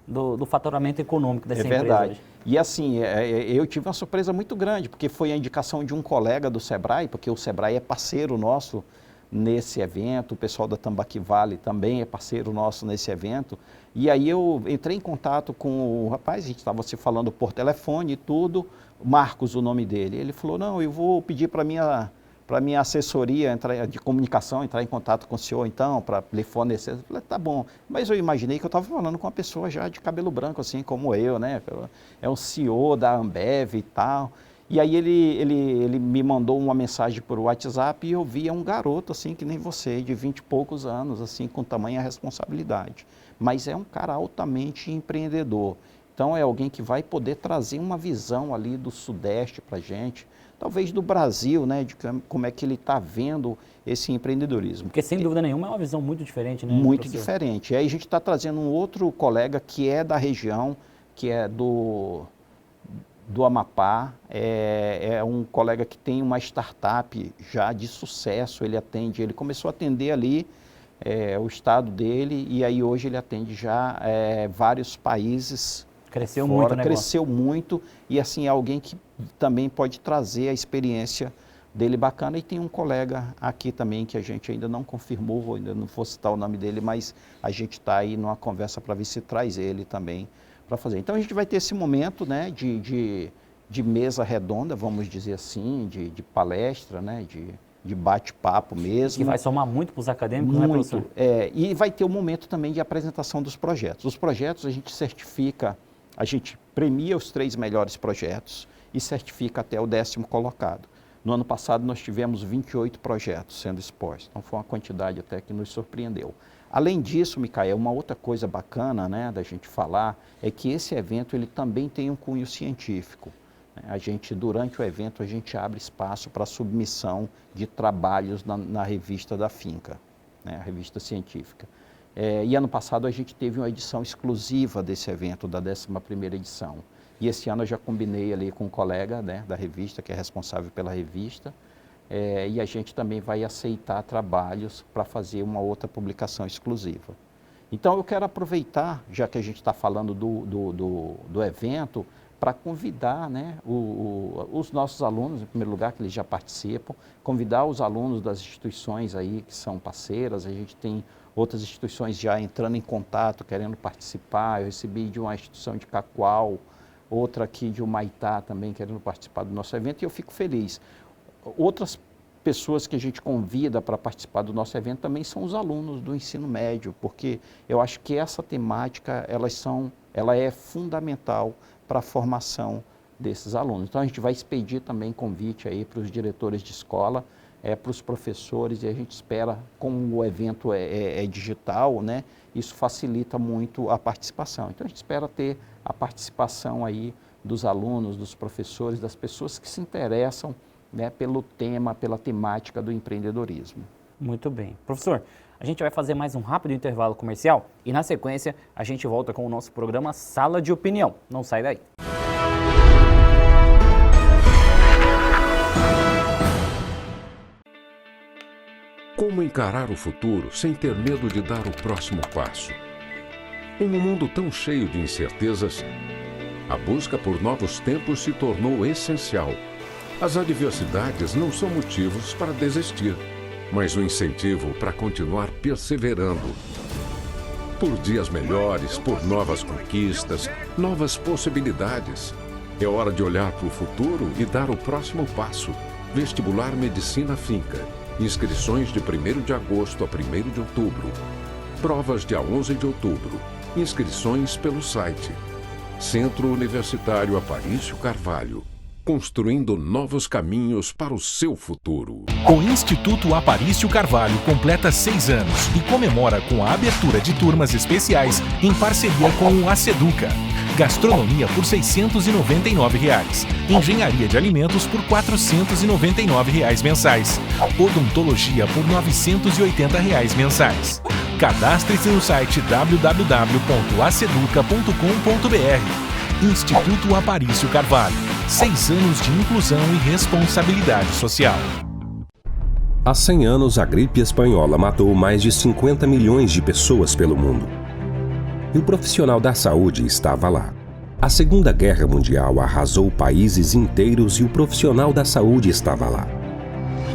do faturamento econômico dessa empresa. É verdade. Hoje. E assim, eu tive uma surpresa muito grande, porque foi a indicação de um colega do Sebrae, porque o Sebrae é parceiro nosso nesse evento, o pessoal da Tambaqui Vale também é parceiro nosso nesse evento. E aí eu entrei em contato com o rapaz, a gente estava se falando por telefone e tudo, Marcos o nome dele. Ele falou, não, eu vou pedir para minha assessoria de comunicação entrar em contato com o senhor então, para lhe fornecer. Eu falei, tá bom. Mas eu imaginei que eu estava falando com uma pessoa já de cabelo branco, assim como eu, né? É um CEO da Ambev e tal. E aí ele me mandou uma mensagem por WhatsApp e eu via um garoto assim que nem você, de 20 e poucos anos, assim, com tamanha responsabilidade. Mas é um cara altamente empreendedor. Então é alguém que vai poder trazer uma visão ali do Sudeste para a gente, talvez do Brasil, né, de como é que ele está vendo esse empreendedorismo. Porque sem dúvida nenhuma é uma visão muito diferente, né? Muito professor? Diferente. E aí a gente está trazendo um outro colega que é da região, que é do Amapá, é um colega que tem uma startup já de sucesso, ele começou a atender ali o estado dele, e aí hoje ele atende já vários países Cresceu muito o negócio. Cresceu muito e assim é alguém que também pode trazer a experiência dele bacana. E tem um colega aqui também que a gente ainda não confirmou, ainda não vou citar o nome dele, mas a gente está aí numa conversa para ver se traz ele também para fazer. Então a gente vai ter esse momento, né, de mesa redonda, vamos dizer assim, de palestra, né, de bate-papo mesmo. Que vai somar muito para os acadêmicos, né, professor? E vai ter um momento também de apresentação dos projetos. Os projetos a gente certifica, a gente premia os 3 melhores projetos e certifica até o 10º colocado. No ano passado nós tivemos 28 projetos sendo expostos, então foi uma quantidade até que nos surpreendeu. Além disso, Micael, uma outra coisa bacana, né, da gente falar é que esse evento ele também tem um cunho científico. Durante o evento, a gente abre espaço para submissão de trabalhos na revista da Finca, né, a revista científica. E ano passado a gente teve uma edição exclusiva desse evento, da 11ª edição. E esse ano eu já combinei ali com um colega, né, da revista, que é responsável pela revista, e a gente também vai aceitar trabalhos para fazer uma outra publicação exclusiva. Então eu quero aproveitar, já que a gente está falando do evento, para convidar, né, os nossos alunos, em primeiro lugar, que eles já participam, convidar os alunos das instituições aí que são parceiras. A gente tem outras instituições já entrando em contato, querendo participar. Eu recebi de uma instituição de Cacoal, outra aqui de Humaitá também querendo participar do nosso evento, e eu fico feliz. Outras pessoas que a gente convida para participar do nosso evento também são os alunos do ensino médio, porque eu acho que essa temática, ela é fundamental para a formação desses alunos. Então a gente vai expedir também convite aí para os diretores de escola, para os professores, e a gente espera, como o evento é digital, né, isso facilita muito a participação. Então a gente espera ter a participação aí dos alunos, dos professores, das pessoas que se interessam, né, pelo tema, pela temática do empreendedorismo. Muito bem. Professor, a gente vai fazer mais um rápido intervalo comercial e, na sequência, a gente volta com o nosso programa Sala de Opinião. Não sai daí. Como encarar o futuro sem ter medo de dar o próximo passo? Em um mundo tão cheio de incertezas, a busca por novos tempos se tornou essencial. As adversidades não são motivos para desistir, mas um incentivo para continuar perseverando. Por dias melhores, por novas conquistas, novas possibilidades. É hora de olhar para o futuro e dar o próximo passo. Vestibular Medicina Finca. Inscrições de 1º de agosto a 1º de outubro. Provas dia 11 de outubro. Inscrições pelo site. Centro Universitário Aparício Carvalho. Construindo novos caminhos para o seu futuro. O Instituto Aparício Carvalho completa 6 anos e comemora com a abertura de turmas especiais em parceria com o Aceduca. Gastronomia por R$ 699. Engenharia de alimentos por R$ 499 mensais. Odontologia por R$ 980 mensais. Cadastre-se no site www.aceduca.com.br. Instituto Aparício Carvalho. 6 anos de inclusão e responsabilidade social. Há 100 anos, a gripe espanhola matou mais de 50 milhões de pessoas pelo mundo. E o profissional da saúde estava lá. A Segunda Guerra Mundial arrasou países inteiros e o profissional da saúde estava lá.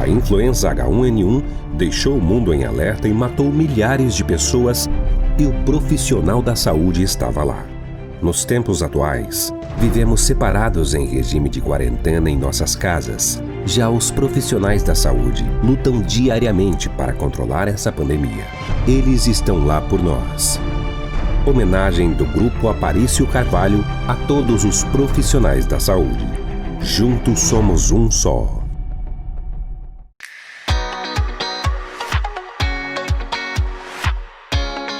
A influenza H1N1 deixou o mundo em alerta e matou milhares de pessoas, e o profissional da saúde estava lá. Nos tempos atuais, vivemos separados em regime de quarentena em nossas casas. Já os profissionais da saúde lutam diariamente para controlar essa pandemia. Eles estão lá por nós. Homenagem do Grupo Aparício Carvalho a todos os profissionais da saúde. Juntos somos um só.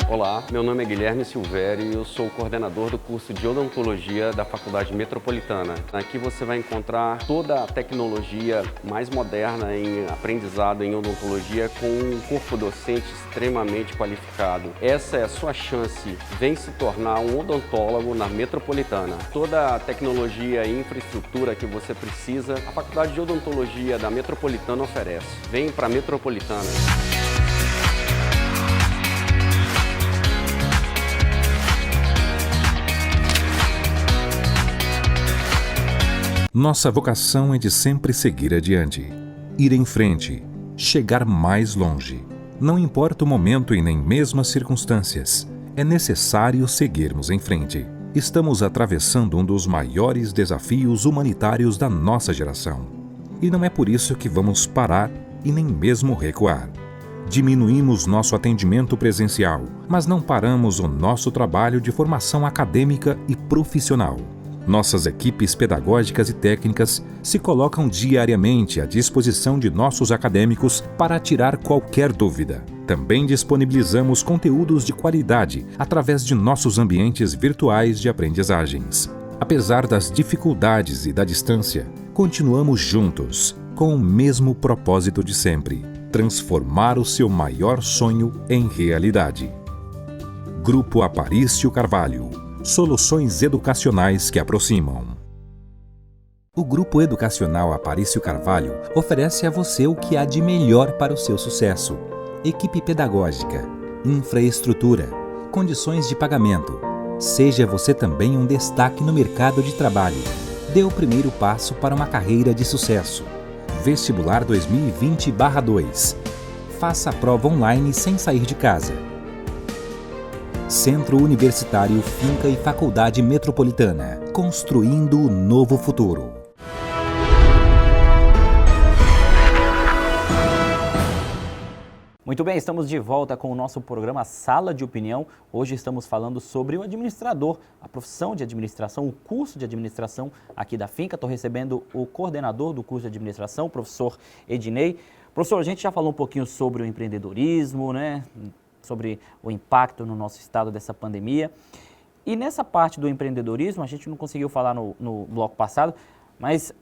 Olá, meu nome é Guilherme Silvério e eu sou o coordenador do curso de Odontologia da Faculdade Metropolitana. Aqui você vai encontrar toda a tecnologia mais moderna em aprendizado em odontologia com um corpo docente extremamente qualificado. Essa é a sua chance. Vem se tornar um odontólogo na Metropolitana. Toda a tecnologia e infraestrutura que você precisa, a Faculdade de Odontologia da Metropolitana oferece. Vem para a Metropolitana. Nossa vocação é de sempre seguir adiante, ir em frente, chegar mais longe. Não importa o momento e nem mesmo as circunstâncias, é necessário seguirmos em frente. Estamos atravessando um dos maiores desafios humanitários da nossa geração. E não é por isso que vamos parar e nem mesmo recuar. Diminuímos nosso atendimento presencial, mas não paramos o nosso trabalho de formação acadêmica e profissional. Nossas equipes pedagógicas e técnicas se colocam diariamente à disposição de nossos acadêmicos para tirar qualquer dúvida. Também disponibilizamos conteúdos de qualidade através de nossos ambientes virtuais de aprendizagens. Apesar das dificuldades e da distância, continuamos juntos, com o mesmo propósito de sempre: transformar o seu maior sonho em realidade. Grupo Aparício Carvalho. Soluções educacionais que aproximam. O Grupo Educacional Aparício Carvalho oferece a você o que há de melhor para o seu sucesso: equipe pedagógica, infraestrutura, condições de pagamento. Seja você também um destaque no mercado de trabalho. Dê o primeiro passo para uma carreira de sucesso. Vestibular 2020/2. Faça a prova online sem sair de casa. Centro Universitário Finca e Faculdade Metropolitana. Construindo o novo futuro. Muito bem, estamos de volta com o nosso programa Sala de Opinião. Hoje estamos falando sobre o administrador, a profissão de administração, o curso de administração aqui da Finca. Estou recebendo o coordenador do curso de administração, o professor Ednei. Professor, a gente já falou um pouquinho sobre o empreendedorismo, né? Sobre o impacto no nosso estado dessa pandemia. E nessa parte do empreendedorismo, a gente não conseguiu falar no bloco passado, mas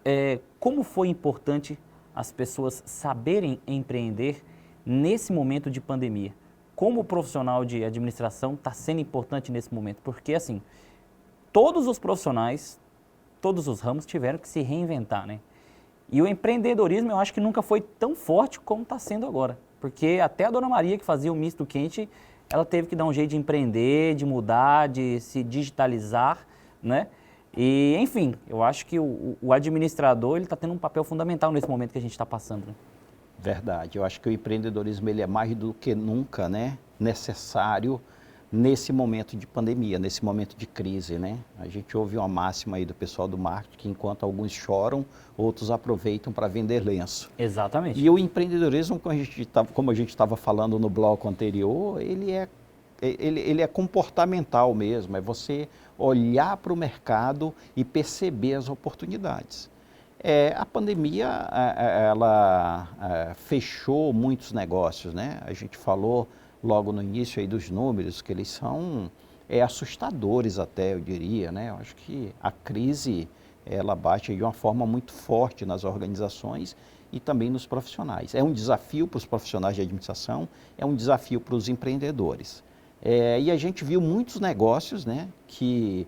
como foi importante as pessoas saberem empreender nesse momento de pandemia? Como o profissional de administração está sendo importante nesse momento? Porque, assim, todos os profissionais, todos os ramos tiveram que se reinventar, né? E o empreendedorismo eu acho que nunca foi tão forte como está sendo agora. Porque até a Dona Maria, que fazia o misto quente, ela teve que dar um jeito de empreender, de mudar, de se digitalizar, né? E, enfim, eu acho que o administrador ele está tendo um papel fundamental nesse momento que a gente está passando, né? Verdade. Eu acho que o empreendedorismo ele é mais do que nunca, né, necessário nesse momento de pandemia, nesse momento de crise, né? A gente ouve uma máxima aí do pessoal do marketing que enquanto alguns choram, outros aproveitam para vender lenço. Exatamente. E o empreendedorismo, como a gente estava falando no bloco anterior, ele é comportamental mesmo, é você olhar para o mercado e perceber as oportunidades. A pandemia, ela fechou muitos negócios, né? A gente falou logo no início aí dos números, que eles são assustadores até, eu diria, né? Eu acho que a crise, ela bate de uma forma muito forte nas organizações e também nos profissionais. É um desafio para os profissionais de administração, é um desafio para os empreendedores. E a gente viu muitos negócios, né, que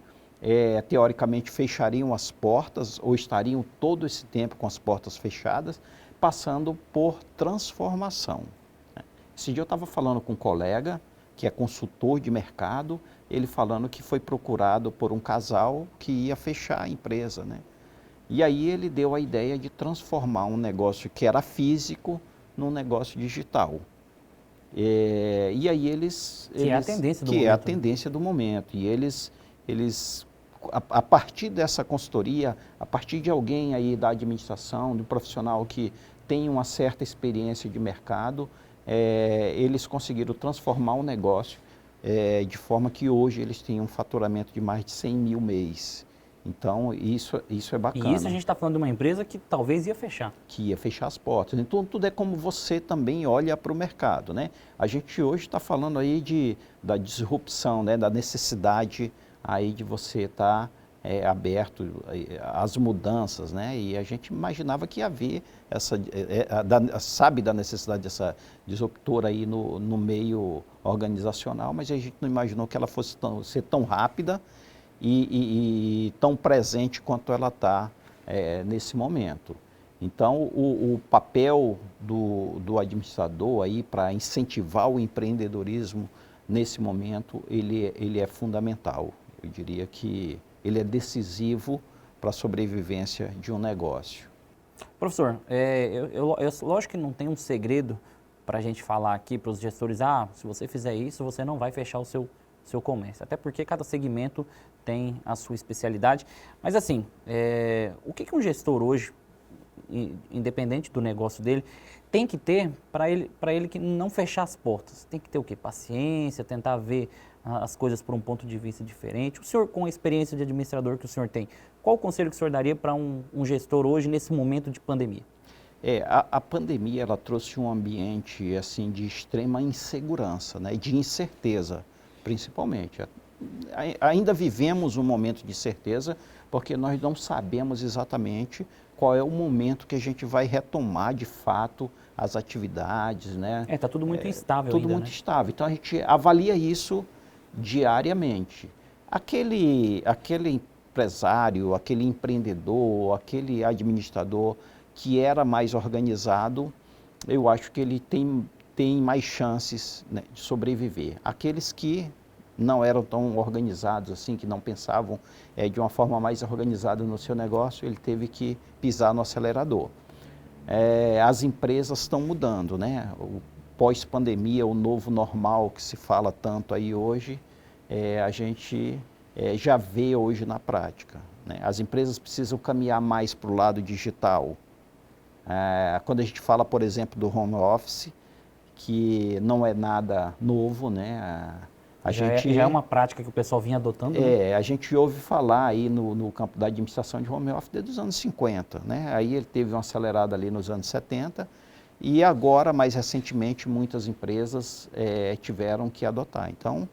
teoricamente fechariam as portas ou estariam todo esse tempo com as portas fechadas, passando por transformação. Esse dia eu estava falando com um colega que é consultor de mercado, ele falando que foi procurado por um casal que ia fechar a empresa, né? E aí ele deu a ideia de transformar um negócio que era físico num negócio digital. E aí que é a tendência do momento. Que é a tendência do momento. E eles a partir dessa consultoria, a partir de alguém aí da administração, de um profissional que tem uma certa experiência de mercado, eles conseguiram transformar o negócio de forma que hoje eles têm um faturamento de mais de 100 mil mês. Então, isso é bacana. E isso a gente está falando de uma empresa que talvez ia fechar. Que ia fechar as portas. Então, tudo é como você também olha para o mercado, né? A gente hoje está falando aí da disrupção, né? Da necessidade aí de você estar aberto às mudanças, né? E a gente imaginava que ia haver sabe da necessidade dessa disruptora aí no meio organizacional, mas a gente não imaginou que ela fosse ser tão rápida e tão presente quanto ela está nesse momento. Então, o papel do administrador aí para incentivar o empreendedorismo nesse momento, ele é fundamental. Eu diria que ele é decisivo para a sobrevivência de um negócio. Professor, lógico que não tem um segredo para a gente falar aqui para os gestores, se você fizer isso, você não vai fechar o seu comércio. Até porque cada segmento tem a sua especialidade. Mas assim, o que um gestor hoje, independente do negócio dele, tem que ter para ele que não fechar as portas? Tem que ter o quê? Paciência, tentar ver as coisas por um ponto de vista diferente. O senhor, com a experiência de administrador que o senhor tem, qual o conselho que o senhor daria para um gestor hoje nesse momento de pandemia? A pandemia ela trouxe um ambiente assim de extrema insegurança, né, e de incerteza, principalmente. Ainda vivemos um momento de incerteza porque nós não sabemos exatamente qual é o momento que a gente vai retomar de fato as atividades, né? Está tudo muito instável tudo ainda, muito né? instável. Então a gente avalia isso diariamente. Aquele empresário, aquele empreendedor, aquele administrador que era mais organizado, eu acho que ele tem mais chances, né, de sobreviver. Aqueles que não eram tão organizados assim, que não pensavam de uma forma mais organizada no seu negócio, ele teve que pisar no acelerador. As empresas estão mudando, né? O pós-pandemia, o novo normal que se fala tanto aí hoje, a gente já vê hoje na prática, né? As empresas precisam caminhar mais para o lado digital. Quando a gente fala, por exemplo, do home office, que não é nada novo, né? Já é uma prática que o pessoal vinha adotando? Né? A gente ouve falar aí no campo da administração de home office desde os anos 50, né? Aí ele teve uma acelerada ali nos anos 70 e agora, mais recentemente, muitas empresas tiveram que adotar. Então,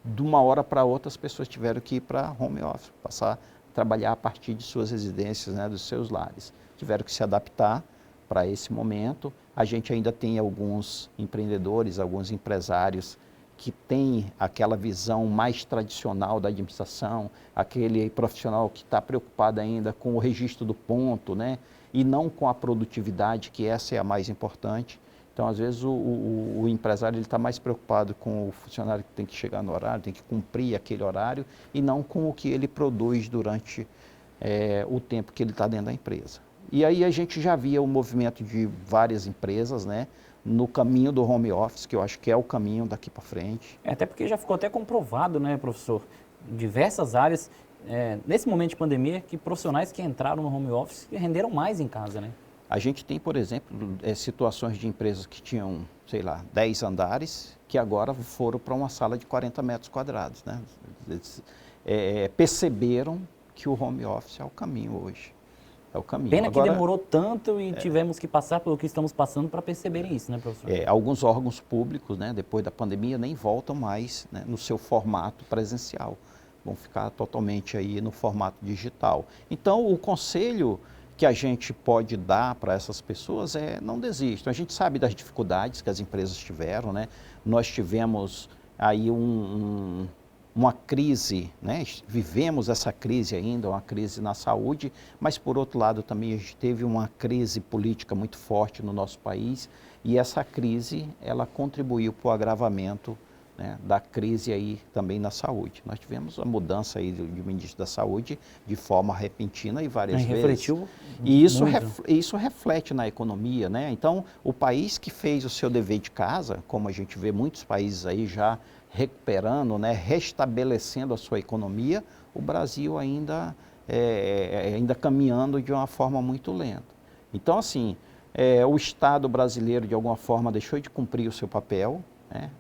de uma hora para outra, as pessoas tiveram que ir para home office, passar a trabalhar a partir de suas residências, né, dos seus lares. Tiveram que se adaptar para esse momento. A gente ainda tem alguns empreendedores, alguns empresários que têm aquela visão mais tradicional da administração, aquele profissional que está preocupado ainda com o registro do ponto, né, e não com a produtividade, que essa é a mais importante. Então, às vezes, o empresário está mais preocupado com o funcionário que tem que chegar no horário, tem que cumprir aquele horário, e não com o que ele produz durante o tempo que ele está dentro da empresa. E aí a gente já via o movimento de várias empresas, né, no caminho do home office, que eu acho que é o caminho daqui para frente. Até porque já ficou até comprovado, né, professor, em diversas áreas, nesse momento de pandemia, que profissionais que entraram no home office renderam mais em casa, né? A gente tem, por exemplo, situações de empresas que tinham, sei lá, 10 andares, que agora foram para uma sala de 40 metros quadrados, né? Eles perceberam que o home office é o caminho hoje. É o caminho. Pena que demorou tanto e tivemos que passar pelo que estamos passando para perceberem isso, né, professor? Alguns órgãos públicos, né, depois da pandemia, nem voltam mais, né, no seu formato presencial. Vão ficar totalmente aí no formato digital. Então, o conselho que a gente pode dar para essas pessoas não desistam. A gente sabe das dificuldades que as empresas tiveram, né? Nós tivemos aí uma crise, né? Vivemos essa crise ainda, uma crise na saúde, mas por outro lado também a gente teve uma crise política muito forte no nosso país e essa crise, ela contribuiu para o agravamento, né, da crise aí também na saúde. Nós tivemos a mudança aí do ministro da Saúde de forma repentina e várias vezes. Refletiu e isso, muito. Isso reflete na economia, né? Então, o país que fez o seu dever de casa, como a gente vê muitos países aí já recuperando, né, restabelecendo a sua economia, o Brasil ainda caminhando de uma forma muito lenta. Então, assim, o Estado brasileiro, de alguma forma, deixou de cumprir o seu papel, né?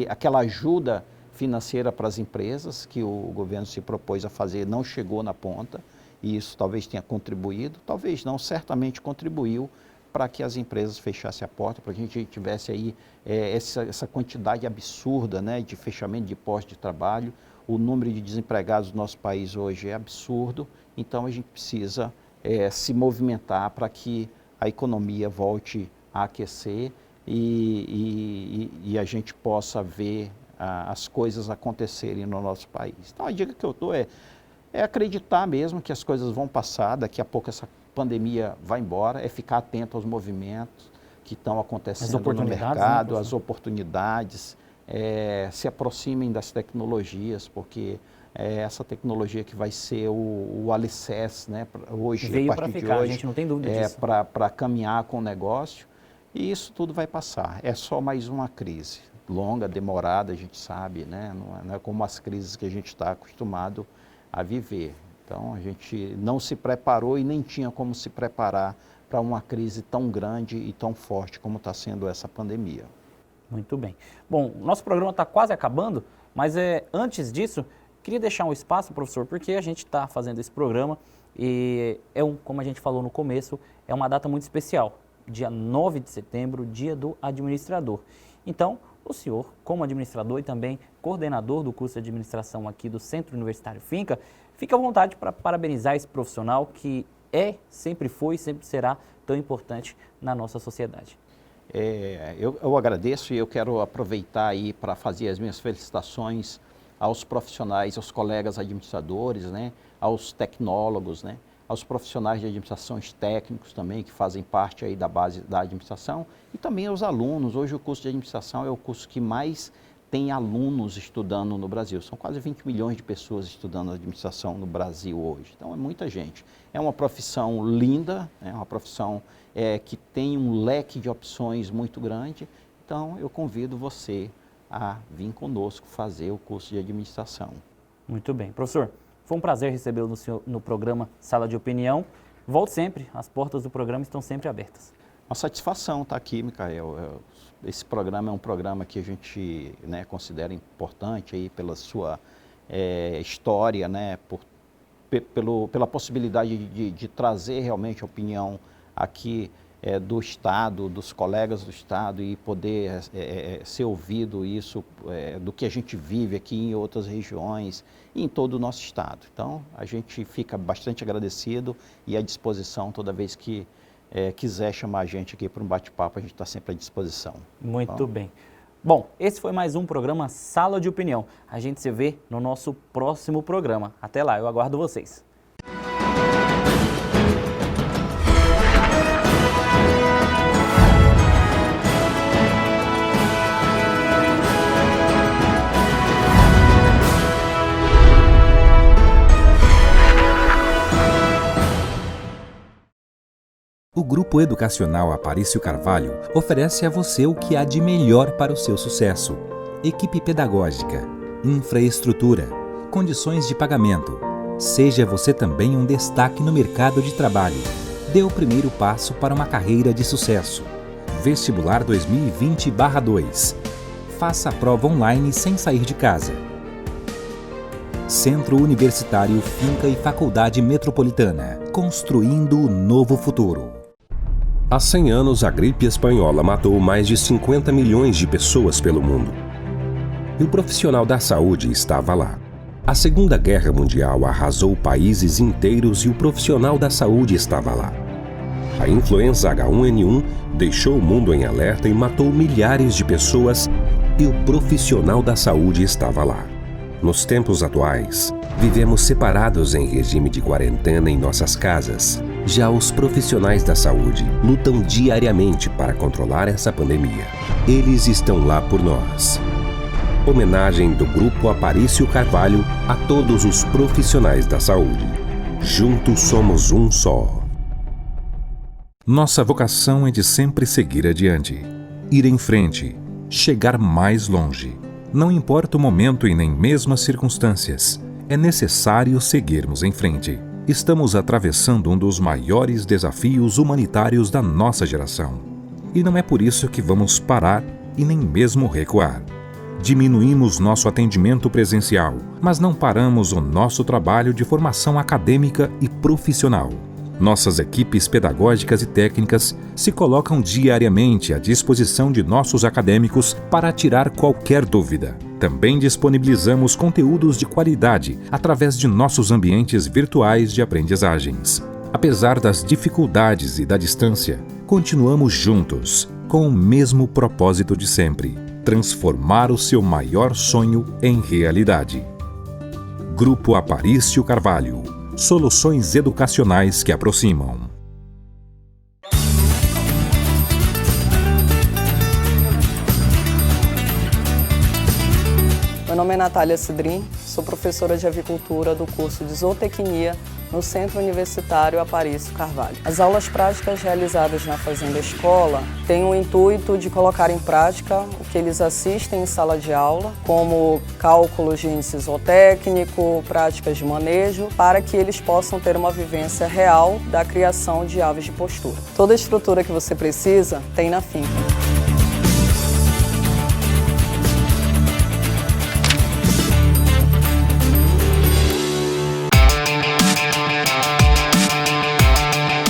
Aquela ajuda financeira para as empresas que o governo se propôs a fazer não chegou na ponta, e isso talvez tenha contribuído, talvez não, certamente contribuiu para que as empresas fechassem a porta, para que a gente tivesse aí essa quantidade absurda, né, de fechamento de postos de trabalho. O número de desempregados do nosso país hoje é absurdo, então a gente precisa se movimentar para que a economia volte a aquecer e a gente possa ver as coisas acontecerem no nosso país. Então a dica que eu dou é acreditar mesmo que as coisas vão passar, daqui a pouco essa pandemia vai embora, ficar atento aos movimentos que estão acontecendo no mercado, né, as oportunidades, se aproximem das tecnologias, porque essa tecnologia que vai ser o alicerce, né, hoje, veio a partir para ficar, de hoje, a gente não tem dúvida disso. Para caminhar com o negócio, e isso tudo vai passar. É só mais uma crise, longa, demorada, a gente sabe, né, não é como as crises que a gente está acostumado a viver. Então, a gente não se preparou e nem tinha como se preparar para uma crise tão grande e tão forte como está sendo essa pandemia. Muito bem. Bom, nosso programa está quase acabando, mas antes disso, queria deixar um espaço, professor, porque a gente está fazendo esse programa e como a gente falou no começo, é uma data muito especial, dia 9 de setembro, dia do administrador. Então, o senhor, como administrador e também coordenador do curso de administração aqui do Centro Universitário Finca, fica à vontade para parabenizar esse profissional que sempre foi e sempre será tão importante na nossa sociedade. Eu agradeço e eu quero aproveitar aí para fazer as minhas felicitações aos profissionais, aos colegas administradores, né, aos tecnólogos, né, aos profissionais de administrações técnicos também, que fazem parte aí da base da administração, e também aos alunos. Hoje o curso de administração é o curso que mais tem alunos estudando no Brasil. São quase 20 milhões de pessoas estudando administração no Brasil hoje. Então é muita gente. É uma profissão linda, é uma profissão que tem um leque de opções muito grande. Então eu convido você a vir conosco fazer o curso de administração. Muito bem. Professor, foi um prazer recebê-lo no programa Sala de Opinião. Volte sempre, as portas do programa estão sempre abertas. Uma satisfação estar aqui, Micael. Esse programa é um programa que a gente, né, considera importante aí pela sua história, né, pela possibilidade de trazer realmente a opinião aqui do Estado, dos colegas do Estado e poder ser ouvido isso do que a gente vive aqui em outras regiões e em todo o nosso Estado. Então, a gente fica bastante agradecido e à disposição toda vez que quiser chamar a gente aqui para um bate-papo, a gente está sempre à disposição. Muito bem. Bom, esse foi mais um programa Sala de Opinião. A gente se vê no nosso próximo programa. Até lá, eu aguardo vocês. O Grupo Educacional Aparício Carvalho oferece a você o que há de melhor para o seu sucesso: equipe pedagógica, infraestrutura, condições de pagamento. Seja você também um destaque no mercado de trabalho. Dê o primeiro passo para uma carreira de sucesso. Vestibular 2020/2. Faça a prova online sem sair de casa. Centro Universitário Finca e Faculdade Metropolitana, construindo o novo futuro. Há 100 anos, a gripe espanhola matou mais de 50 milhões de pessoas pelo mundo. E o profissional da saúde estava lá. A Segunda Guerra Mundial arrasou países inteiros e o profissional da saúde estava lá. A influenza H1N1 deixou o mundo em alerta e matou milhares de pessoas e o profissional da saúde estava lá. Nos tempos atuais, vivemos separados em regime de quarentena em nossas casas. Já os profissionais da saúde lutam diariamente para controlar essa pandemia. Eles estão lá por nós. Homenagem do Grupo Aparício Carvalho a todos os profissionais da saúde. Juntos somos um só. Nossa vocação é de sempre seguir adiante, ir em frente, chegar mais longe. Não importa o momento e nem mesmo as circunstâncias, é necessário seguirmos em frente. Estamos atravessando um dos maiores desafios humanitários da nossa geração. E não é por isso que vamos parar e nem mesmo recuar. Diminuímos nosso atendimento presencial, mas não paramos o nosso trabalho de formação acadêmica e profissional. Nossas equipes pedagógicas e técnicas se colocam diariamente à disposição de nossos acadêmicos para tirar qualquer dúvida. Também disponibilizamos conteúdos de qualidade através de nossos ambientes virtuais de aprendizagens. Apesar das dificuldades e da distância, continuamos juntos, com o mesmo propósito de sempre: transformar o seu maior sonho em realidade. Grupo Aparício Carvalho. Soluções educacionais que aproximam. Meu nome nome é Natália Cidrim, sou professora de avicultura do curso de zootecnia no Centro Universitário Aparício Carvalho. As aulas práticas realizadas na Fazenda Escola têm o intuito de colocar em prática o que eles assistem em sala de aula, como cálculos de índice zootécnico, práticas de manejo, para que eles possam ter uma vivência real da criação de aves de postura. Toda a estrutura que você precisa tem na finca.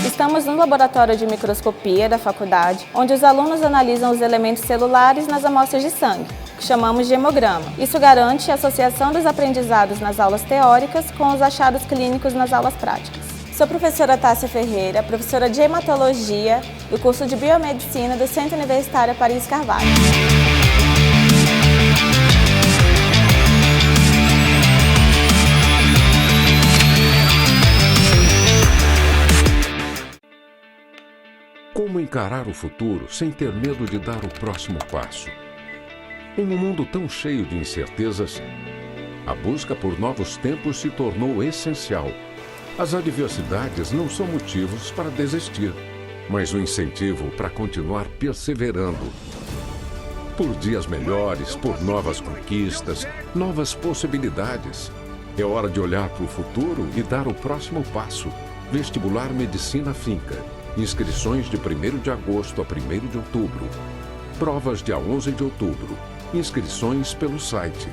Estamos no laboratório de microscopia da faculdade, onde os alunos analisam os elementos celulares nas amostras de sangue, que chamamos de hemograma. Isso garante a associação dos aprendizados nas aulas teóricas com os achados clínicos nas aulas práticas. Sou professora Tássia Ferreira, professora de hematologia do curso de biomedicina do Centro Universitário Aparício Carvalho. Como encarar o futuro sem ter medo de dar o próximo passo? Em um mundo tão cheio de incertezas, a busca por novos tempos se tornou essencial. As adversidades não são motivos para desistir, mas um incentivo para continuar perseverando. Por dias melhores, por novas conquistas, novas possibilidades. É hora de olhar para o futuro e dar o próximo passo. Vestibular Medicina Finca. Inscrições de 1º de agosto a 1º de outubro. Provas dia 11 de outubro. Inscrições pelo site.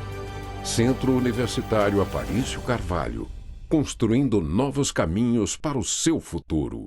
Centro Universitário Aparício Carvalho. Construindo novos caminhos para o seu futuro.